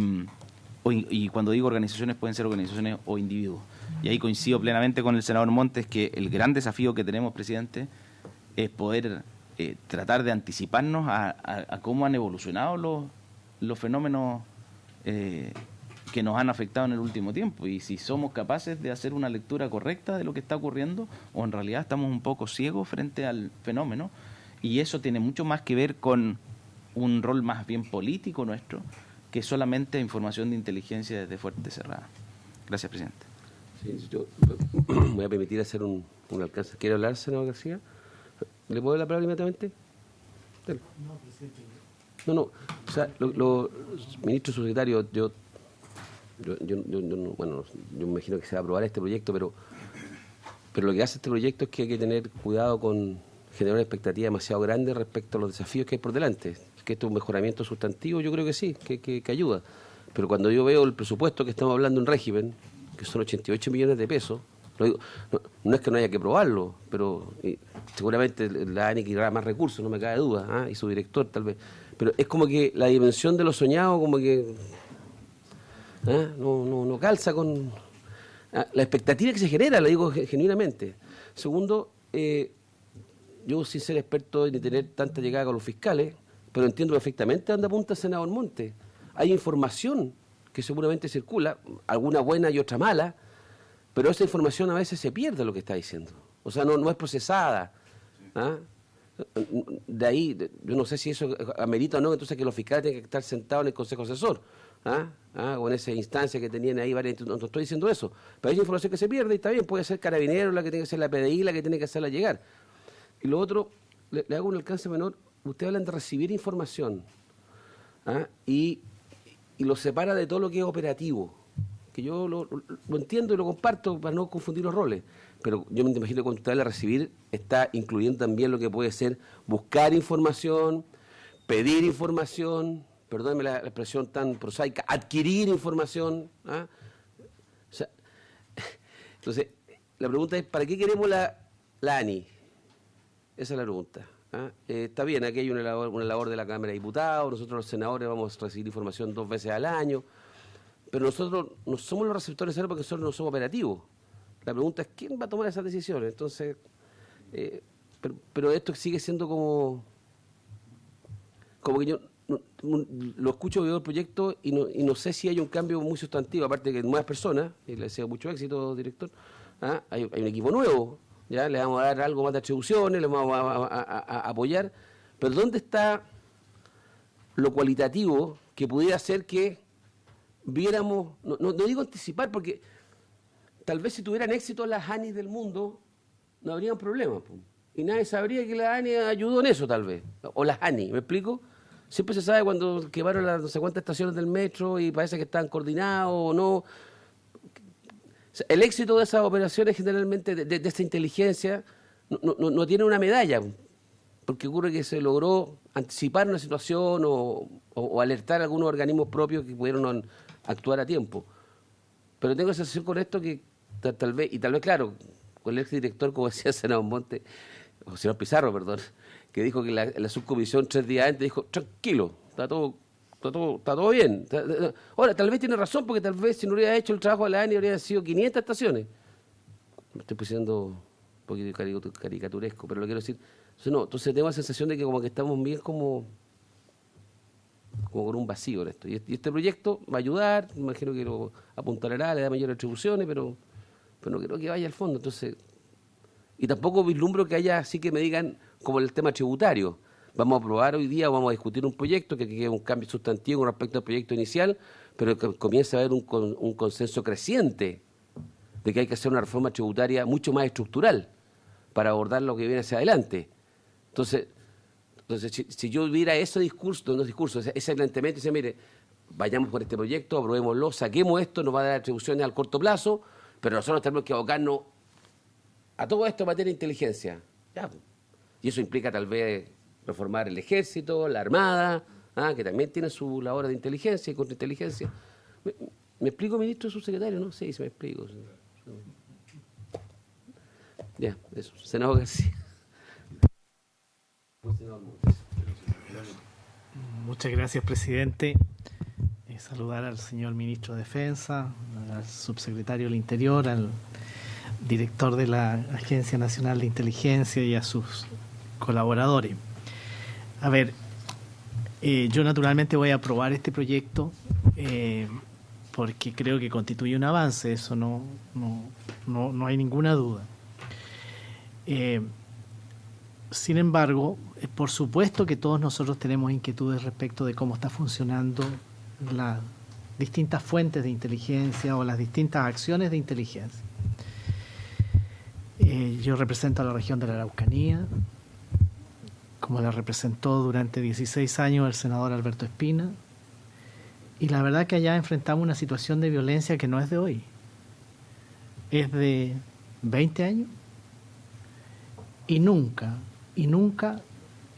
cuando digo organizaciones, pueden ser organizaciones o individuos. Y ahí coincido plenamente con el senador Montes que el gran desafío que tenemos, presidente, es poder tratar de anticiparnos a cómo han evolucionado los fenómenos que nos han afectado en el último tiempo, y si somos capaces de hacer una lectura correcta de lo que está ocurriendo, o en realidad estamos un poco ciegos frente al fenómeno, y eso tiene mucho más que ver con un rol más bien político nuestro, que solamente información de inteligencia desde fuente cerrada. Gracias, presidente. Sí, yo voy a permitir hacer un alcance. ¿Quiere hablar, senador García? ¿Le puedo dar la palabra inmediatamente? Dale. No, presidente. No. O sea, ministro subsecretario, yo me imagino que se va a aprobar este proyecto, pero lo que hace este proyecto es que hay que tener cuidado con generar una expectativa demasiado grande respecto a los desafíos que hay por delante. Que esto es un mejoramiento sustantivo, yo creo que sí, que ayuda. Pero cuando yo veo el presupuesto que estamos hablando en régimen, que son 88 millones de pesos, lo digo, no es que no haya que probarlo, pero seguramente la ANI querrá más recursos, no me cabe duda, y su director tal vez. Pero es como que la dimensión de lo soñado como que no calza con la expectativa que se genera, lo digo genuinamente. Segundo, yo sin ser experto ni tener tanta llegada con los fiscales, pero entiendo perfectamente dónde apunta el senador Montes. Hay información que seguramente circula, alguna buena y otra mala, pero esa información a veces se pierde, lo que está diciendo. O sea, no es procesada. De ahí, yo no sé si eso amerita o no, entonces que los fiscales tienen que estar sentados en el Consejo Asesor, o en esa instancia que tenían ahí varias, no estoy diciendo eso, pero hay información que se pierde y está bien, puede ser Carabineros la que tiene que ser la PDI, la que tiene que hacerla llegar. Y lo otro, le hago un alcance menor, ustedes hablan de recibir información y lo separa de todo lo que es operativo, que yo lo entiendo y lo comparto para no confundir los roles, pero yo me imagino que cuando usted habla de recibir está incluyendo también lo que puede ser buscar información, pedir información, perdónenme la expresión tan prosaica, adquirir información. O sea, entonces, la pregunta es, ¿para qué queremos la ANI? Esa es la pregunta. ¿Ah? Está bien, aquí hay una labor de la Cámara de Diputados, nosotros los senadores vamos a recibir información 2 veces al año, pero nosotros no somos los receptores porque nosotros no somos operativos. La pregunta es, ¿quién va a tomar esas decisiones? Entonces, pero esto sigue siendo como que yo lo escucho, veo el proyecto y no sé si hay un cambio muy sustantivo, aparte de que nuevas personas, y le deseo mucho éxito, director, hay un equipo nuevo, ya le vamos a dar algo más de atribuciones, le vamos a apoyar, pero ¿dónde está lo cualitativo que pudiera hacer que viéramos, no digo anticipar, porque tal vez si tuvieran éxito las ANIs del mundo, no habrían problemas, y nadie sabría que la ANI ayudó en eso tal vez, o las ANI, ¿me explico? Siempre se sabe cuando quemaron las no sé cuántas estaciones del metro y parece que están coordinados o no. El éxito de esas operaciones generalmente, de esta inteligencia, no tiene una medalla, porque ocurre que se logró anticipar una situación o alertar a algunos organismos propios que pudieron actuar a tiempo. Pero tengo la sensación con esto que tal vez, claro, con el exdirector, como decía el senador Monte, o senador Pizarro, perdón, que dijo que la subcomisión 3 días antes dijo, tranquilo, está todo bien. Ahora, tal vez tiene razón, porque tal vez si no hubiera hecho el trabajo de la ANI habrían sido 500 estaciones. Me estoy pusiendo un poquito caricaturesco, pero lo quiero decir. Entonces tengo la sensación de que como que estamos bien como con un vacío en esto. Y este proyecto va a ayudar, me imagino que lo apuntalará, le da mayores atribuciones, pero no creo que vaya al fondo. Entonces, y tampoco vislumbro que haya así que me digan como el tema tributario. Vamos a aprobar hoy día, vamos a discutir un proyecto que es un cambio sustantivo con respecto al proyecto inicial, pero que comienza a haber un consenso creciente de que hay que hacer una reforma tributaria mucho más estructural para abordar lo que viene hacia adelante. Entonces si yo viera ese discurso, ese planteamiento, y dice, mire, vayamos por este proyecto, aprobémoslo, saquemos esto, nos va a dar atribuciones al corto plazo, pero nosotros tenemos que abocarnos a todo esto en materia de inteligencia. Ya, y eso implica tal vez reformar el ejército, la armada, que también tiene su labor de inteligencia y contrainteligencia. ¿Me explico, ministro, subsecretario? ¿No? Sí, se me explico. Ya, eso. Senador García. Muchas gracias, presidente. Saludar al señor ministro de Defensa, al subsecretario del Interior, al director de la Agencia Nacional de Inteligencia y a sus colaboradores. A ver, yo naturalmente voy a aprobar este proyecto porque creo que constituye un avance, eso no hay ninguna duda. Sin embargo, por supuesto que todos nosotros tenemos inquietudes respecto de cómo está funcionando las distintas fuentes de inteligencia o las distintas acciones de inteligencia. Yo represento a la región de la Araucanía, como la representó durante 16 años el senador Alberto Espina, y la verdad que allá enfrentamos una situación de violencia que no es de hoy, es de 20 años, y nunca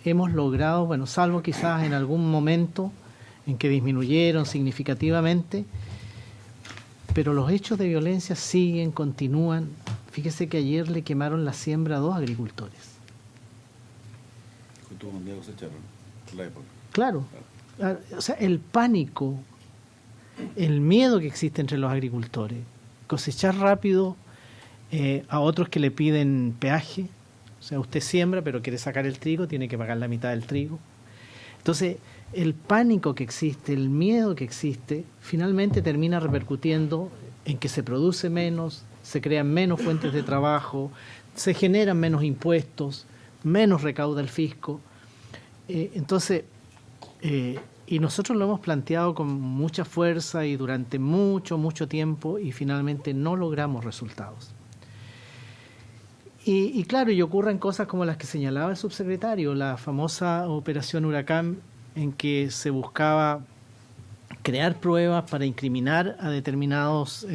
hemos logrado, bueno, salvo quizás en algún momento en que disminuyeron significativamente, pero los hechos de violencia siguen, continúan. Fíjese que ayer le quemaron la siembra a 2 agricultores. Junto con Diego se echaron la época. Claro. O sea, el pánico, el miedo que existe entre los agricultores, cosechar rápido a otros que le piden peaje. O sea, usted siembra, pero quiere sacar el trigo, tiene que pagar la mitad del trigo. Entonces, el pánico que existe, el miedo que existe, finalmente termina repercutiendo en que se produce menos, se crean menos fuentes de trabajo, se generan menos impuestos, menos recauda el fisco. Entonces, y nosotros lo hemos planteado con mucha fuerza y durante mucho tiempo y finalmente no logramos resultados. Y claro, y ocurren cosas como las que señalaba el subsecretario, la famosa operación Huracán, en que se buscaba crear pruebas para incriminar a determinados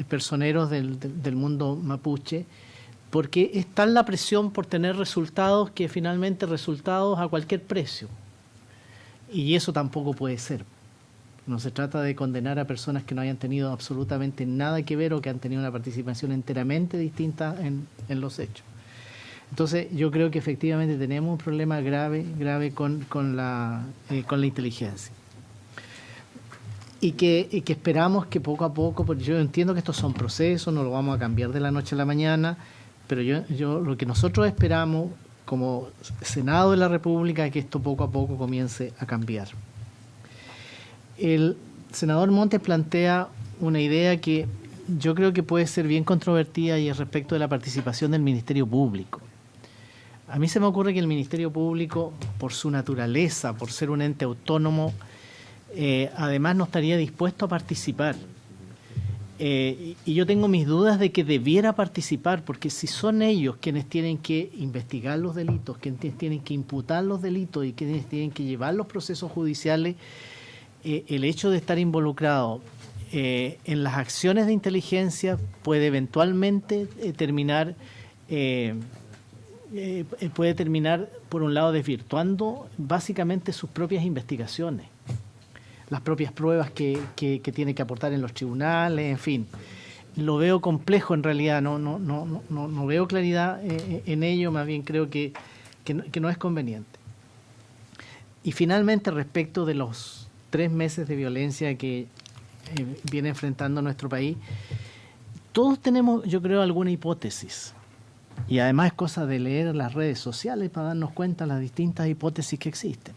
personeros del mundo mapuche, porque está la presión por tener resultados que finalmente resultados a cualquier precio. Y eso tampoco puede ser. No se trata de condenar a personas que no hayan tenido absolutamente nada que ver o que han tenido una participación enteramente distinta en los hechos. Entonces, yo creo que efectivamente tenemos un problema grave con la inteligencia. Y que esperamos que poco a poco, porque yo entiendo que estos son procesos, no lo vamos a cambiar de la noche a la mañana, pero yo lo que nosotros esperamos como Senado de la República es que esto poco a poco comience a cambiar. El senador Montes plantea una idea que yo creo que puede ser bien controvertida y es respecto de la participación del Ministerio Público. A mí se me ocurre que el Ministerio Público, por su naturaleza, por ser un ente autónomo, además no estaría dispuesto a participar. Y yo tengo mis dudas de que debiera participar, porque si son ellos quienes tienen que investigar los delitos, quienes tienen que imputar los delitos y quienes tienen que llevar los procesos judiciales, el hecho de estar involucrado en las acciones de inteligencia puede eventualmente terminar por un lado desvirtuando básicamente sus propias investigaciones, las propias pruebas que tiene que aportar en los tribunales, en fin. Lo veo complejo en realidad, no veo claridad en ello, más bien creo que no es conveniente. Y finalmente, respecto de los 3 meses de violencia que viene enfrentando nuestro país, todos tenemos, yo creo, alguna hipótesis. Y además es cosa de leer las redes sociales para darnos cuenta de las distintas hipótesis que existen.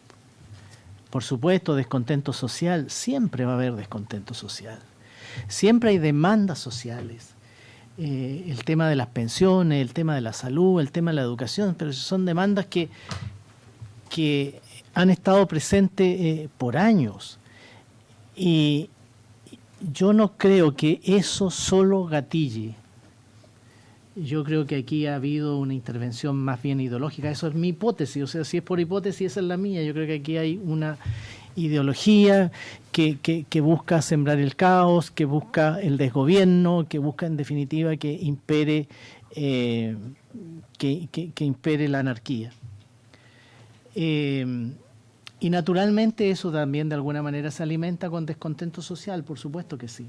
Por supuesto, descontento social, siempre va a haber descontento social. Siempre hay demandas sociales. El tema de las pensiones, el tema de la salud, el tema de la educación, pero son demandas que han estado presentes por años. Y yo no creo que eso solo gatille. Yo creo que aquí ha habido una intervención más bien ideológica. Eso es mi hipótesis. O sea, si es por hipótesis, esa es la mía. Yo creo que aquí hay una ideología que busca sembrar el caos, que busca el desgobierno, que busca en definitiva que impere la anarquía. Y naturalmente eso también de alguna manera se alimenta con descontento social, por supuesto que sí.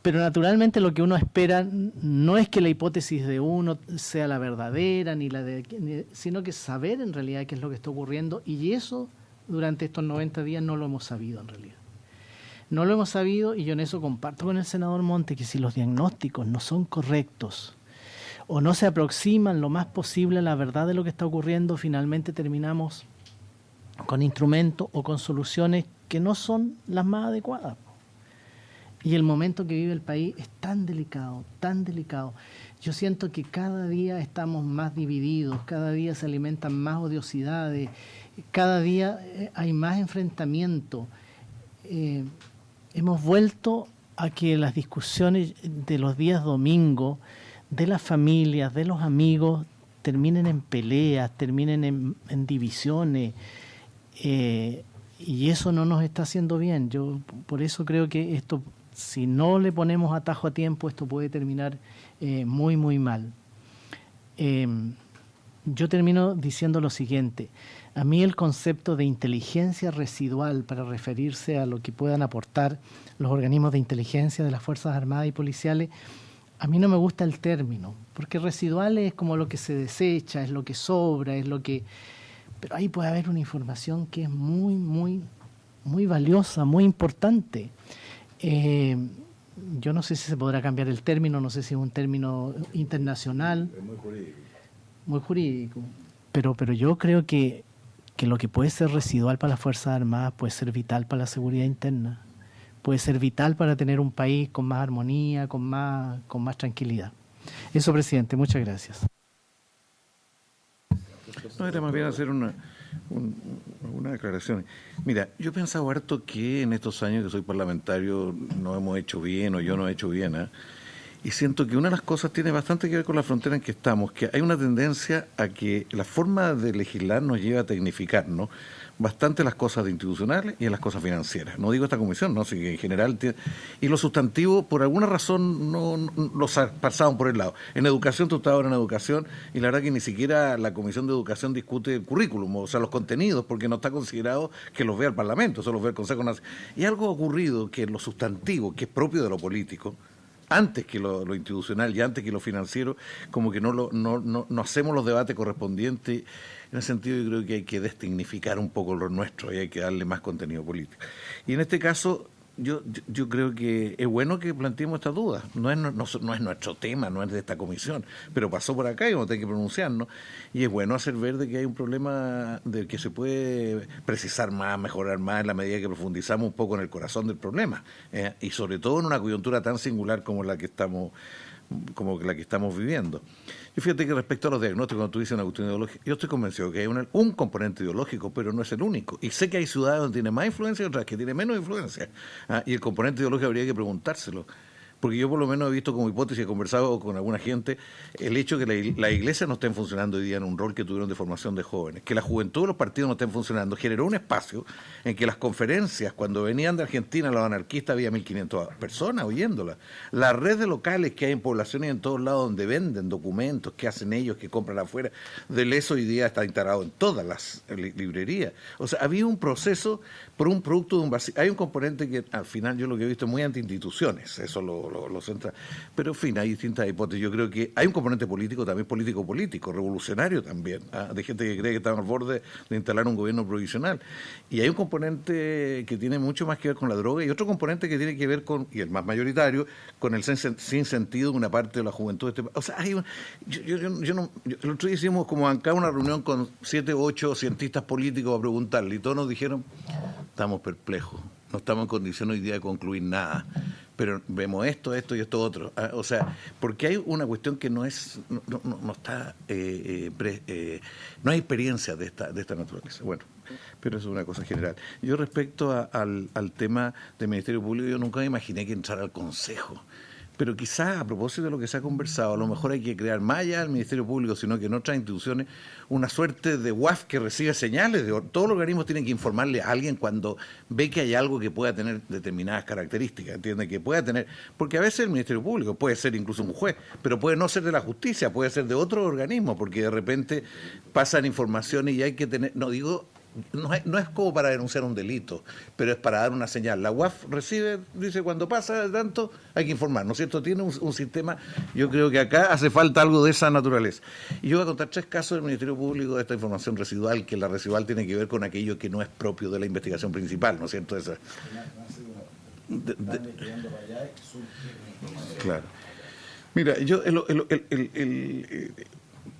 Pero naturalmente lo que uno espera no es que la hipótesis de uno sea la verdadera, sino que saber en realidad qué es lo que está ocurriendo, y eso durante estos 90 días no lo hemos sabido en realidad. No lo hemos sabido, y yo en eso comparto con el senador Monte que si los diagnósticos no son correctos o no se aproximan lo más posible a la verdad de lo que está ocurriendo, finalmente terminamos con instrumentos o con soluciones que no son las más adecuadas. Y el momento que vive el país es tan delicado, tan delicado. Yo siento que cada día estamos más divididos, cada día se alimentan más odiosidades, cada día hay más enfrentamiento. Hemos vuelto a que las discusiones de los días domingos, de las familias, de los amigos, terminen en peleas, terminen en divisiones, y eso no nos está haciendo bien. Yo por eso creo que esto, si no le ponemos atajo a tiempo, esto puede terminar muy, muy mal. Yo termino diciendo lo siguiente. A mí el concepto de inteligencia residual, para referirse a lo que puedan aportar los organismos de inteligencia de las Fuerzas Armadas y Policiales, a mí no me gusta el término, porque residual es como lo que se desecha, es lo que sobra, es lo que... Pero ahí puede haber una información que es muy, muy, muy valiosa, muy importante. Yo no sé si se podrá cambiar el término, no sé si es un término internacional. Es muy jurídico. Muy jurídico. Pero yo creo que lo que puede ser residual para las Fuerzas Armadas puede ser vital para la seguridad interna. Puede ser vital para tener un país con más armonía, con más tranquilidad. Eso, presidente, muchas gracias. No, era más bien hacer una declaración. Mira, yo he pensado harto que en estos años que soy parlamentario no hemos hecho bien o yo no he hecho bien, Y siento que una de las cosas tiene bastante que ver con la frontera en que estamos, que hay una tendencia a que la forma de legislar nos lleva a tecnificarnos bastante las cosas institucionales y en las cosas financieras. No digo esta comisión, no, sino que en general. Y los sustantivos, por alguna razón, no los pasaban por el lado. En educación, tú estabas ahora en educación, y la verdad que ni siquiera la Comisión de Educación discute el currículum, o sea, los contenidos, porque no está considerado que los vea el Parlamento, solo los ve el Consejo Nacional. Y algo ha ocurrido que los sustantivos, que es propio de lo político, antes que lo institucional y antes que lo financiero, como que no hacemos los debates correspondientes. En ese sentido, yo creo que hay que destignificar un poco lo nuestro y hay que darle más contenido político. Y en este caso, yo creo que es bueno que planteemos estas dudas. No es nuestro tema, no es de esta comisión, pero pasó por acá y vamos a tener que pronunciarnos. Y es bueno hacer ver de que hay un problema de que se puede precisar más, mejorar más en la medida que profundizamos un poco en el corazón del problema. Y sobre todo en una coyuntura tan singular como la que estamos viviendo. Y fíjate que respecto a los diagnósticos, cuando tú dices una cuestión ideológica, yo estoy convencido que hay un componente ideológico, pero no es el único. Y sé que hay ciudades donde tiene más influencia y otras que tiene menos influencia. Y el componente ideológico habría que preguntárselo. Porque yo por lo menos he visto como hipótesis, he conversado con alguna gente, el hecho de que la iglesia no estén funcionando hoy día en un rol que tuvieron de formación de jóvenes, que la juventud de los partidos no estén funcionando, generó un espacio en que las conferencias, cuando venían de Argentina los anarquistas, había 1.500 personas oyéndolas. La red de locales que hay en poblaciones en todos lados donde venden documentos, que hacen ellos, que compran afuera, del eso hoy día está instalado en todas las librerías. O sea, había un proceso por un producto de un vacío. Hay un componente que al final yo lo que he visto es muy anti-instituciones, eso lo centra. Pero en fin, hay distintas hipótesis. Yo creo que hay un componente político, también político, revolucionario también, de gente que cree que están al borde de instalar un gobierno provisional. Y hay un componente que tiene mucho más que ver con la droga y otro componente que tiene que ver con, y el más mayoritario, con el sinsentido de una parte de la juventud. O sea, hay el otro día hicimos como acá una reunión con 7 o 8 cientistas políticos a preguntarle y todos nos dijeron, estamos perplejos, no estamos en condición hoy día de concluir nada, pero vemos esto y esto otro. O sea, porque hay una cuestión que no está, no hay experiencia de esta naturaleza. Bueno, pero eso es una cosa general. Yo respecto al tema del Ministerio Público, yo nunca me imaginé que entrara al Consejo. Pero quizás a propósito de lo que se ha conversado, a lo mejor hay que crear más allá del Ministerio Público, sino que en otras instituciones, una suerte de UAF que recibe señales. Todos los organismos tienen que informarle a alguien cuando ve que hay algo que pueda tener determinadas características, ¿entiende? Que pueda tener, porque a veces el Ministerio Público puede ser incluso un juez, pero puede no ser de la justicia, puede ser de otro organismo, porque de repente pasan informaciones y hay que tener, no digo... No es como para denunciar un delito, pero es para dar una señal. La UAF recibe, dice, cuando pasa tanto, hay que informar, ¿no es cierto? Tiene un sistema, yo creo que acá hace falta algo de esa naturaleza. Y yo voy a contar 3 casos del Ministerio Público de esta información residual, que la residual tiene que ver con aquello que no es propio de la investigación principal, ¿no es cierto? Claro. Mira, yo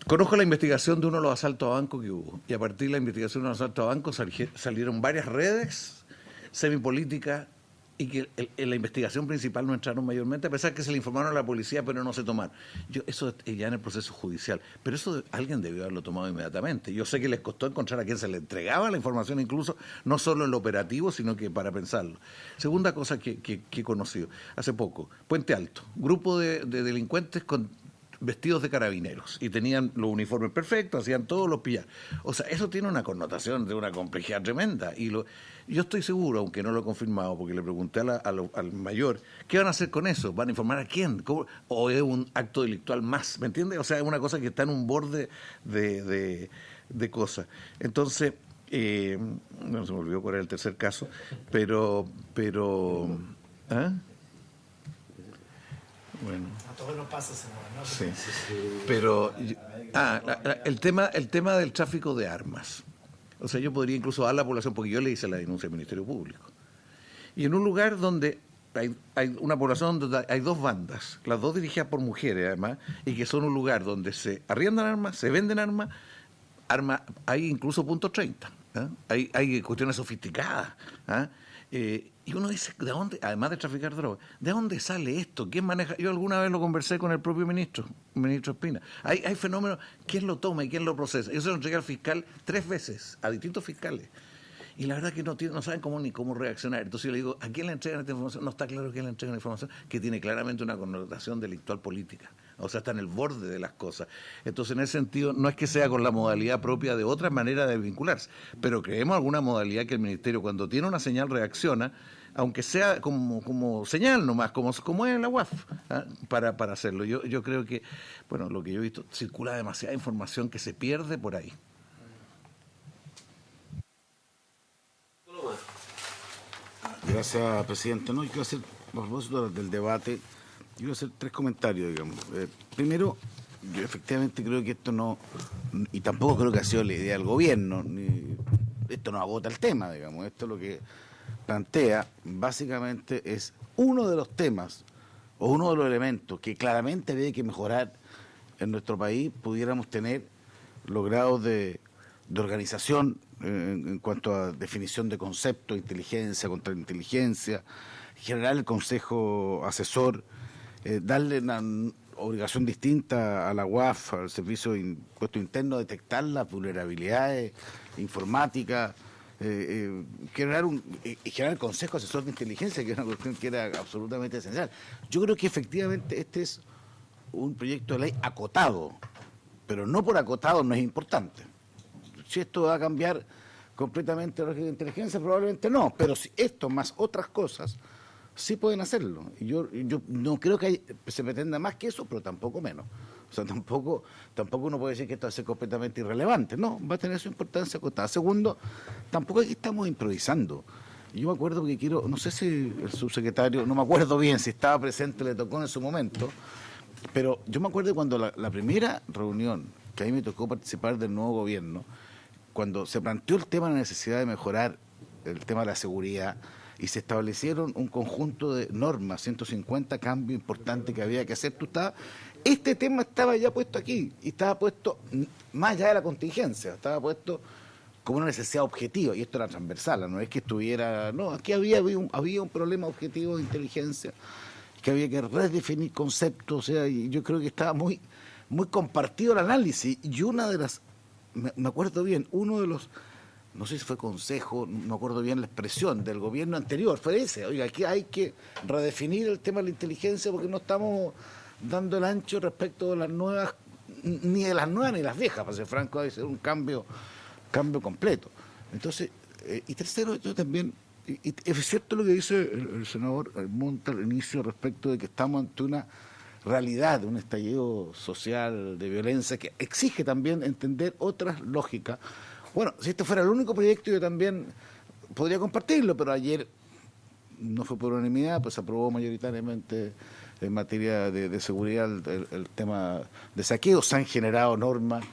conozco la investigación de uno de los asaltos a banco que hubo, y a partir de la investigación de los asaltos a banco salieron varias redes semipolíticas y que en la investigación principal no entraron mayormente, a pesar que se le informaron a la policía, pero no se tomaron. Eso ya en el proceso judicial, pero eso alguien debió haberlo tomado inmediatamente. Yo sé que les costó encontrar a quien se le entregaba la información, incluso, no solo en lo operativo, sino que para pensarlo. Segunda cosa que he conocido, hace poco, Puente Alto, grupo de delincuentes vestidos de carabineros y tenían los uniformes perfectos, hacían todos los pillar. O sea, eso tiene una connotación de una complejidad tremenda y yo estoy seguro, aunque no lo he confirmado, porque le pregunté al mayor, ¿qué van a hacer con eso? ¿Van a informar a quién? ¿Cómo? ¿O es un acto delictual más? ¿Me entiendes? O sea, es una cosa que está en un borde de cosas. Entonces, no se me olvidó cuál era el tercer caso, pero ¿ah? Bueno. A todos nos pasa, señor, ¿no? Sí. Pero el tema del tráfico de armas. O sea, yo podría incluso dar a la población, porque yo le hice la denuncia al Ministerio Público. Y en un lugar donde hay una población donde hay 2 bandas, las 2 dirigidas por mujeres además, y que son un lugar donde se arriendan armas, se venden armas, hay incluso punto 30. Hay cuestiones sofisticadas. Y uno dice, ¿de dónde, además de traficar drogas, de dónde sale esto? ¿Quién maneja? Yo alguna vez lo conversé con el propio ministro Espina. Hay fenómenos, ¿quién lo toma y quién lo procesa? Yo se lo entregué al fiscal 3 veces, a distintos fiscales. y la verdad que no saben cómo ni cómo reaccionar. Entonces yo le digo, ¿a quién le entregan esta información? No está claro quién le entregan la información, que tiene claramente una connotación delictual política. O sea, está en el borde de las cosas. Entonces, en ese sentido, no es que sea con la modalidad propia de otra manera de vincularse, pero creemos alguna modalidad que el Ministerio, cuando tiene una señal, reacciona, aunque sea como señal nomás, como es en la UAF, ¿ah? para hacerlo. Yo creo que, bueno, lo que yo he visto, circula demasiada información que se pierde por ahí. Gracias, presidente. No, yo quiero hacer, a propósito del debate, yo quiero hacer 3 comentarios, digamos. Primero, yo efectivamente creo que esto no, y tampoco creo que ha sido la idea del gobierno, esto no agota el tema, digamos. Esto lo que plantea, básicamente, es uno de los temas, o uno de los elementos que claramente había que mejorar en nuestro país, pudiéramos tener los grados de organización en cuanto a definición de conceptos, inteligencia, contrainteligencia, generar el consejo asesor, darle una obligación distinta a la UAF, al Servicio de Impuesto Interno, detectar las vulnerabilidades informáticas, generar el consejo asesor de inteligencia, que es una cuestión que era absolutamente esencial. Yo creo que efectivamente este es un proyecto de ley acotado, pero no por acotado no es importante. Si esto va a cambiar completamente el régimen de inteligencia, probablemente no, pero si esto más otras cosas sí pueden hacerlo. Y yo no creo que se pretenda más que eso, pero tampoco menos. O sea, tampoco uno puede decir que esto va a ser completamente irrelevante. No, va a tener su importancia acotada. Segundo, tampoco aquí estamos improvisando. Yo me acuerdo que no sé si el subsecretario, no me acuerdo bien si estaba presente, le tocó en su momento, pero yo me acuerdo cuando la primera reunión que a mí me tocó participar del nuevo gobierno, cuando se planteó el tema de la necesidad de mejorar el tema de la seguridad y se establecieron un conjunto de normas, 150 cambios importantes que había que hacer, este tema estaba ya puesto aquí y estaba puesto más allá de la contingencia, estaba puesto como una necesidad objetiva, y esto era transversal, no es que estuviera, no, aquí había un problema objetivo de inteligencia, que había que redefinir conceptos, o sea, y yo creo que estaba muy compartido el análisis, y una de las, me acuerdo bien, uno de los, no sé si fue consejo, no me acuerdo bien la expresión del gobierno anterior, fue ese, oiga, aquí hay que redefinir el tema de la inteligencia porque no estamos dando el ancho respecto de las nuevas, ni de las nuevas ni de las viejas, para ser franco, debe ser un cambio completo. Entonces, y tercero, yo también, y es cierto lo que dice el senador Monta al inicio respecto de que estamos ante una realidad, un estallido social de violencia que exige también entender otras lógicas. Bueno, si este fuera el único proyecto yo también podría compartirlo, pero ayer no fue por unanimidad, pues se aprobó mayoritariamente en materia de seguridad el tema de saqueo. Se han generado normas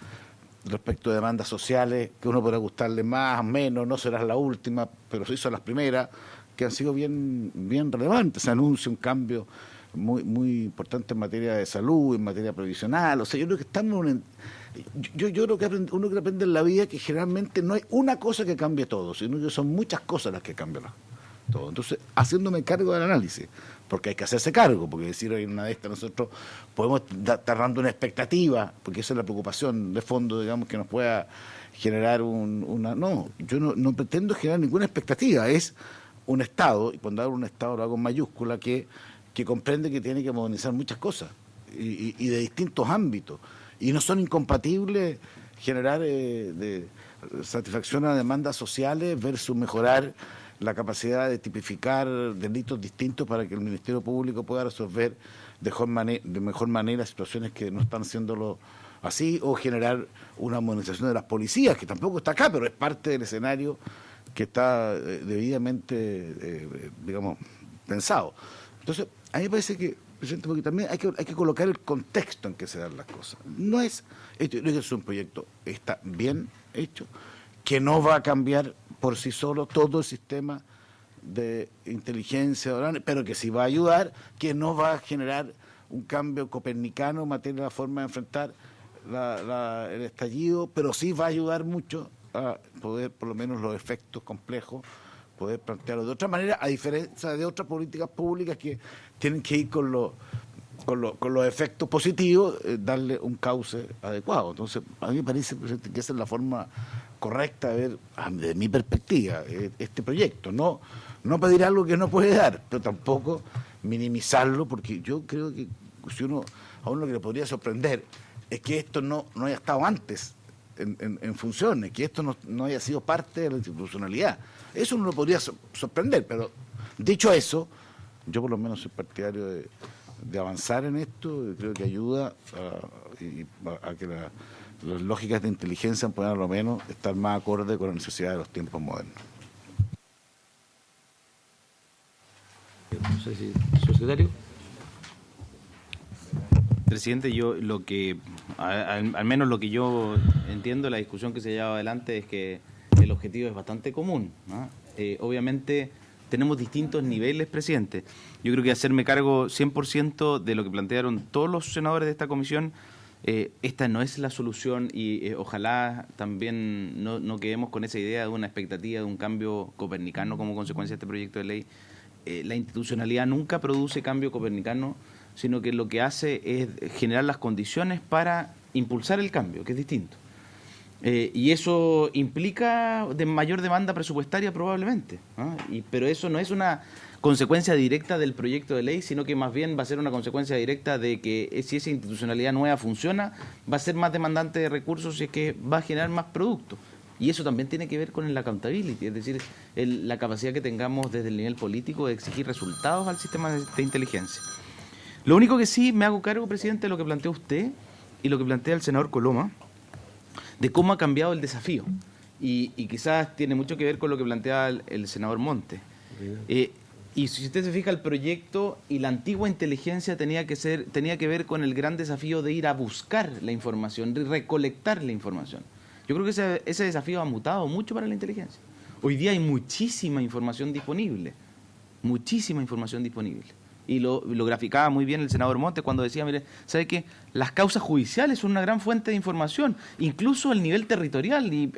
respecto de demandas sociales que uno podrá gustarle más, menos, no será la última, pero sí son las primeras, que han sido bien relevantes. Se anuncia un cambio muy importante en materia de salud, en materia previsional. O sea, yo creo que estamos yo creo que uno que aprende en la vida que generalmente no hay una cosa que cambie todo, sino que son muchas cosas las que cambian todo. Entonces, haciéndome cargo del análisis, porque hay que hacerse cargo, porque decir hoy en una de estas nosotros podemos estar dando una expectativa, porque esa es la preocupación de fondo, digamos, que nos pueda generar una... No, yo no pretendo generar ninguna expectativa, es un Estado, y cuando hablo de un Estado lo hago en mayúscula, que comprende que tiene que modernizar muchas cosas, y de distintos ámbitos, y no son incompatibles generar de satisfacción a demandas sociales versus mejorar la capacidad de tipificar delitos distintos para que el Ministerio Público pueda resolver de mejor manera situaciones que no están haciéndolo así, o generar una modernización de las policías, que tampoco está acá, pero es parte del escenario que está debidamente, digamos, pensado. Entonces, a mí me parece que, presidente, porque también hay que colocar el contexto en que se dan las cosas. No es un proyecto, está bien hecho, que no va a cambiar por sí solo todo el sistema de inteligencia, pero que sí va a ayudar, que no va a generar un cambio copernicano en materia de la forma de enfrentar el estallido, pero sí va a ayudar mucho a poder, por lo menos los efectos complejos, poder plantearlo de otra manera, a diferencia de otras políticas públicas que tienen que ir con con los efectos positivos, darle un cauce adecuado. Entonces, a mí me parece, presidente, que esa es la forma correcta de ver, desde mi perspectiva, este proyecto. No pedir algo que no puede dar, pero tampoco minimizarlo, porque yo creo que si a uno lo que le podría sorprender es que esto no haya estado antes en funciones, que esto no haya sido parte de la institucionalidad. Eso uno lo podría sorprender, pero dicho eso, yo por lo menos soy partidario de avanzar en esto. Creo que ayuda a que las lógicas de inteligencia puedan, a lo menos, estar más acorde con la necesidad de los tiempos modernos. No sé si, secretario. Presidente, yo al menos lo que yo entiendo de la discusión que se lleva adelante es que el objetivo es bastante común, ¿no? Obviamente tenemos distintos niveles, presidente. Yo creo que hacerme cargo 100% de lo que plantearon todos los senadores de esta comisión. Esta no es la solución y ojalá también no quedemos con esa idea de una expectativa de un cambio copernicano como consecuencia de este proyecto de ley. La institucionalidad nunca produce cambio copernicano, sino que lo que hace es generar las condiciones para impulsar el cambio, que es distinto. Y eso implica de mayor demanda presupuestaria probablemente, ¿no? Pero eso no es una consecuencia directa del proyecto de ley, sino que más bien va a ser una consecuencia directa de que si esa institucionalidad nueva funciona, va a ser más demandante de recursos y es que va a generar más producto. Y eso también tiene que ver con el accountability, es decir, la capacidad que tengamos desde el nivel político de exigir resultados al sistema de inteligencia. Lo único que sí me hago cargo, presidente, de lo que planteó usted y lo que plantea el senador Coloma, de cómo ha cambiado el desafío. Y quizás tiene mucho que ver con lo que planteaba el senador Montes. Y si usted se fija, el proyecto y la antigua inteligencia tenía que ver con el gran desafío de ir a buscar la información, de recolectar la información. Yo creo que ese desafío ha mutado mucho para la inteligencia. Hoy día hay muchísima información disponible, Y lo graficaba muy bien el senador Montes cuando decía, mire, ¿sabe qué? Las causas judiciales son una gran fuente de información, incluso el nivel territorial. Y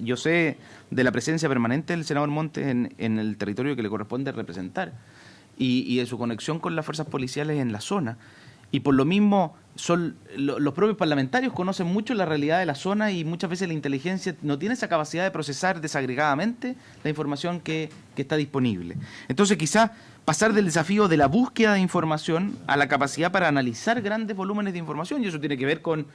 yo sé de la presencia permanente del senador Montes en el territorio que le corresponde representar y de su conexión con las fuerzas policiales en la zona. Y por lo mismo, los propios parlamentarios conocen mucho la realidad de la zona y muchas veces la inteligencia no tiene esa capacidad de procesar desagregadamente la información que está disponible. Entonces, quizás pasar del desafío de la búsqueda de información a la capacidad para analizar grandes volúmenes de información, y eso tiene que ver con,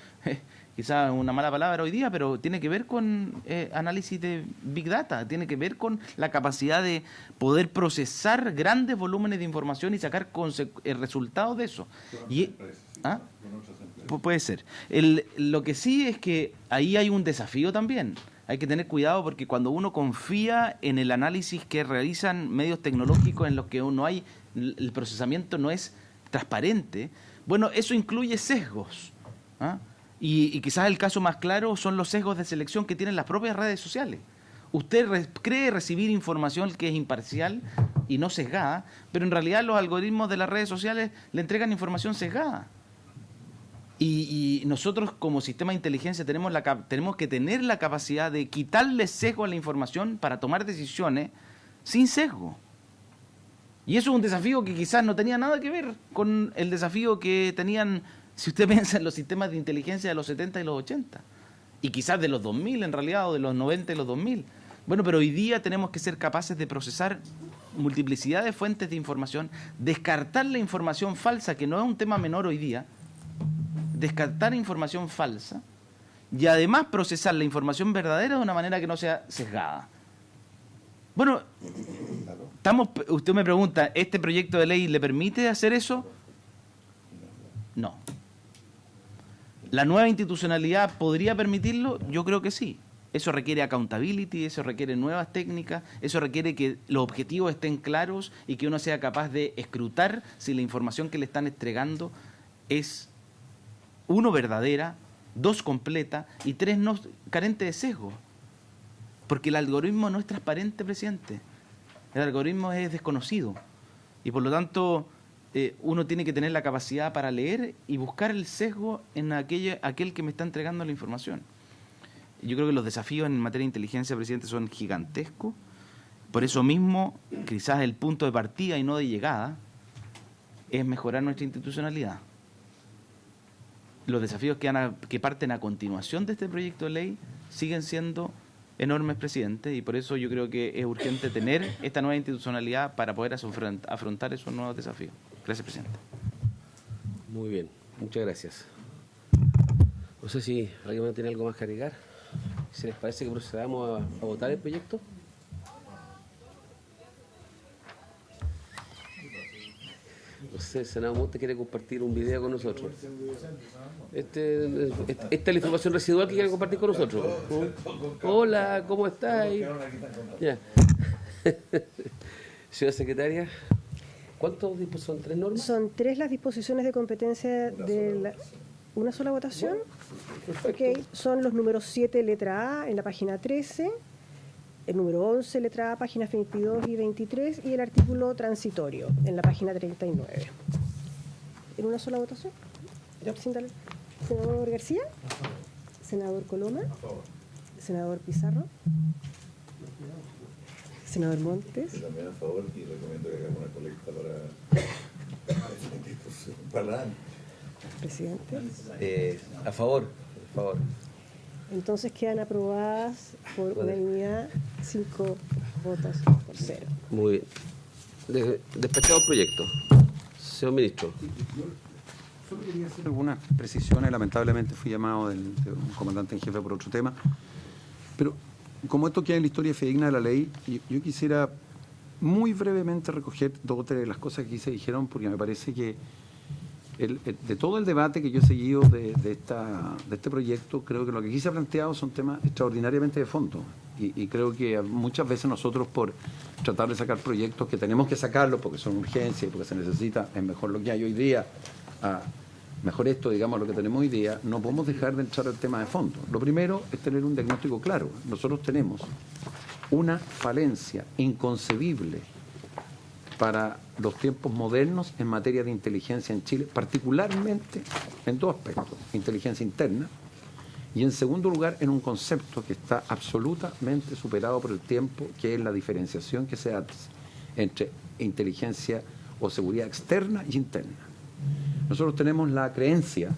quizás una mala palabra hoy día, pero tiene que ver con análisis de Big Data, tiene que ver con la capacidad de poder procesar grandes volúmenes de información y sacar resultados de eso. ¿Ah? Puede ser. Lo que sí es que ahí hay un desafío también. Hay que tener cuidado porque cuando uno confía en el análisis que realizan medios tecnológicos en los que el procesamiento no es transparente, bueno, eso incluye sesgos, ¿ah? Y quizás el caso más claro son los sesgos de selección que tienen las propias redes sociales. Usted cree recibir información que es imparcial y no sesgada, pero en realidad los algoritmos de las redes sociales le entregan información sesgada. Y nosotros como sistema de inteligencia tenemos que tener la capacidad de quitarle sesgo a la información para tomar decisiones sin sesgo. Y eso es un desafío que quizás no tenía nada que ver con el desafío que tenían, si usted piensa en los sistemas de inteligencia de los 70 y los 80, y quizás de los 2000 en realidad, o de los 90 y los 2000. Bueno, pero hoy día tenemos que ser capaces de procesar multiplicidad de fuentes de información, descartar la información falsa, que no es un tema menor hoy día, descartar información falsa y además procesar la información verdadera de una manera que no sea sesgada. Bueno, usted me pregunta, ¿este proyecto de ley le permite hacer eso? No. ¿La nueva institucionalidad podría permitirlo? Yo creo que sí. Eso requiere accountability, eso requiere nuevas técnicas, eso requiere que los objetivos estén claros y que uno sea capaz de escrutar si la información que le están entregando es, 1, verdadera, 2, completa y 3, no carente de sesgo. Porque el algoritmo no es transparente, presidente. El algoritmo es desconocido. Y por lo tanto, uno tiene que tener la capacidad para leer y buscar el sesgo en aquel que me está entregando la información. Yo creo que los desafíos en materia de inteligencia, presidente, son gigantescos. Por eso mismo, quizás el punto de partida y no de llegada es mejorar nuestra institucionalidad. Los desafíos que parten a continuación de este proyecto de ley siguen siendo enormes, presidente, y por eso yo creo que es urgente tener esta nueva institucionalidad para poder afrontar esos nuevos desafíos. Gracias, presidente. Muy bien, muchas gracias. No sé si alguien tiene algo más que agregar. Si les parece que procedamos a votar el proyecto. No sé, el senador Monte quiere compartir un video con nosotros. Esta es la información residual que quiere compartir con nosotros. Hola, ¿cómo estás? Ya. Señora secretaria, ¿cuántos son 3 normas? Son 3 las disposiciones de competencia de una sola votación. Okay. Son los números 7, letra A, en la página 13, el número 11, letra A, páginas 22 y 23, y el artículo transitorio, en la página 39. ¿En una sola votación? Senador García, senador Coloma, senador Pizarro, senador Montes. Yo también a favor y recomiendo que hagamos una colecta para Presidente. A favor. Entonces quedan aprobadas por unanimidad 5 votos por 0. Muy bien. Despachado el proyecto. Señor ministro. Solo quería hacer algunas precisiones. Lamentablemente fui llamado de un comandante en jefe por otro tema. Pero como esto queda en la historia fidedigna de la ley, yo quisiera muy brevemente recoger 2 o 3 de las cosas que aquí se dijeron, porque me parece que de todo el debate que yo he seguido de este proyecto, creo que lo que aquí se ha planteado son temas extraordinariamente de fondo. Y creo que muchas veces nosotros, por tratar de sacar proyectos que tenemos que sacarlos porque son urgencias y porque se necesita, es mejor lo que hay hoy día, mejor esto, digamos, lo que tenemos hoy día, no podemos dejar de entrar al tema de fondo. Lo primero es tener un diagnóstico claro. Nosotros tenemos una falencia inconcebible para los tiempos modernos en materia de inteligencia en Chile, particularmente en 2 aspectos: inteligencia interna, y en segundo lugar en un concepto que está absolutamente superado por el tiempo, que es la diferenciación que se hace entre inteligencia o seguridad externa y interna. Nosotros tenemos la creencia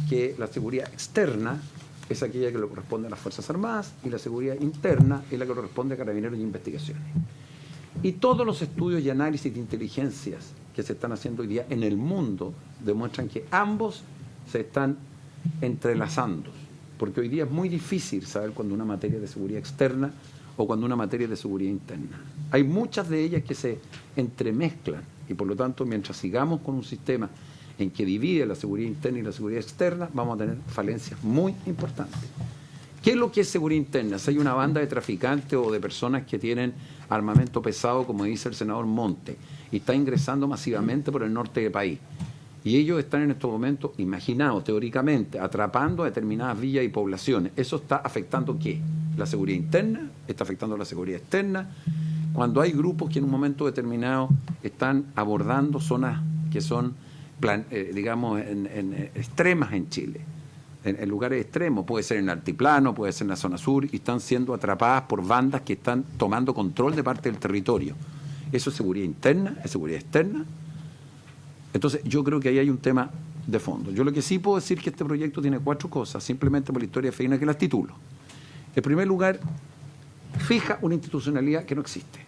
que la seguridad externa es aquella que le corresponde a las Fuerzas Armadas y la seguridad interna es la que corresponde a Carabineros y Investigaciones. Y todos los estudios y análisis de inteligencias que se están haciendo hoy día en el mundo demuestran que ambos se están entrelazando, porque hoy día es muy difícil saber cuando una materia es de seguridad externa o cuando una materia es de seguridad interna. Hay muchas de ellas que se entremezclan y por lo tanto, mientras sigamos con un sistema en que divide la seguridad interna y la seguridad externa, vamos a tener falencias muy importantes. ¿Qué es lo que es seguridad interna? Si hay una banda de traficantes o de personas que tienen armamento pesado, como dice el senador Monte, y está ingresando masivamente por el norte del país, y ellos están en estos momentos, imaginados teóricamente, atrapando a determinadas villas y poblaciones, ¿eso está afectando qué? ¿La seguridad interna? ¿Está afectando la seguridad externa? Cuando hay grupos que en un momento determinado están abordando zonas que son, digamos, extremas en Chile, en lugares extremos, puede ser en el altiplano, puede ser en la zona sur, y están siendo atrapadas por bandas que están tomando control de parte del territorio. ¿Eso es seguridad interna? ¿Es seguridad externa? Entonces, yo creo que ahí hay un tema de fondo. Yo lo que sí puedo decir es que este proyecto tiene 4 cosas, simplemente por la historia feina que las titulo. En primer lugar, fija una institucionalidad que no existe.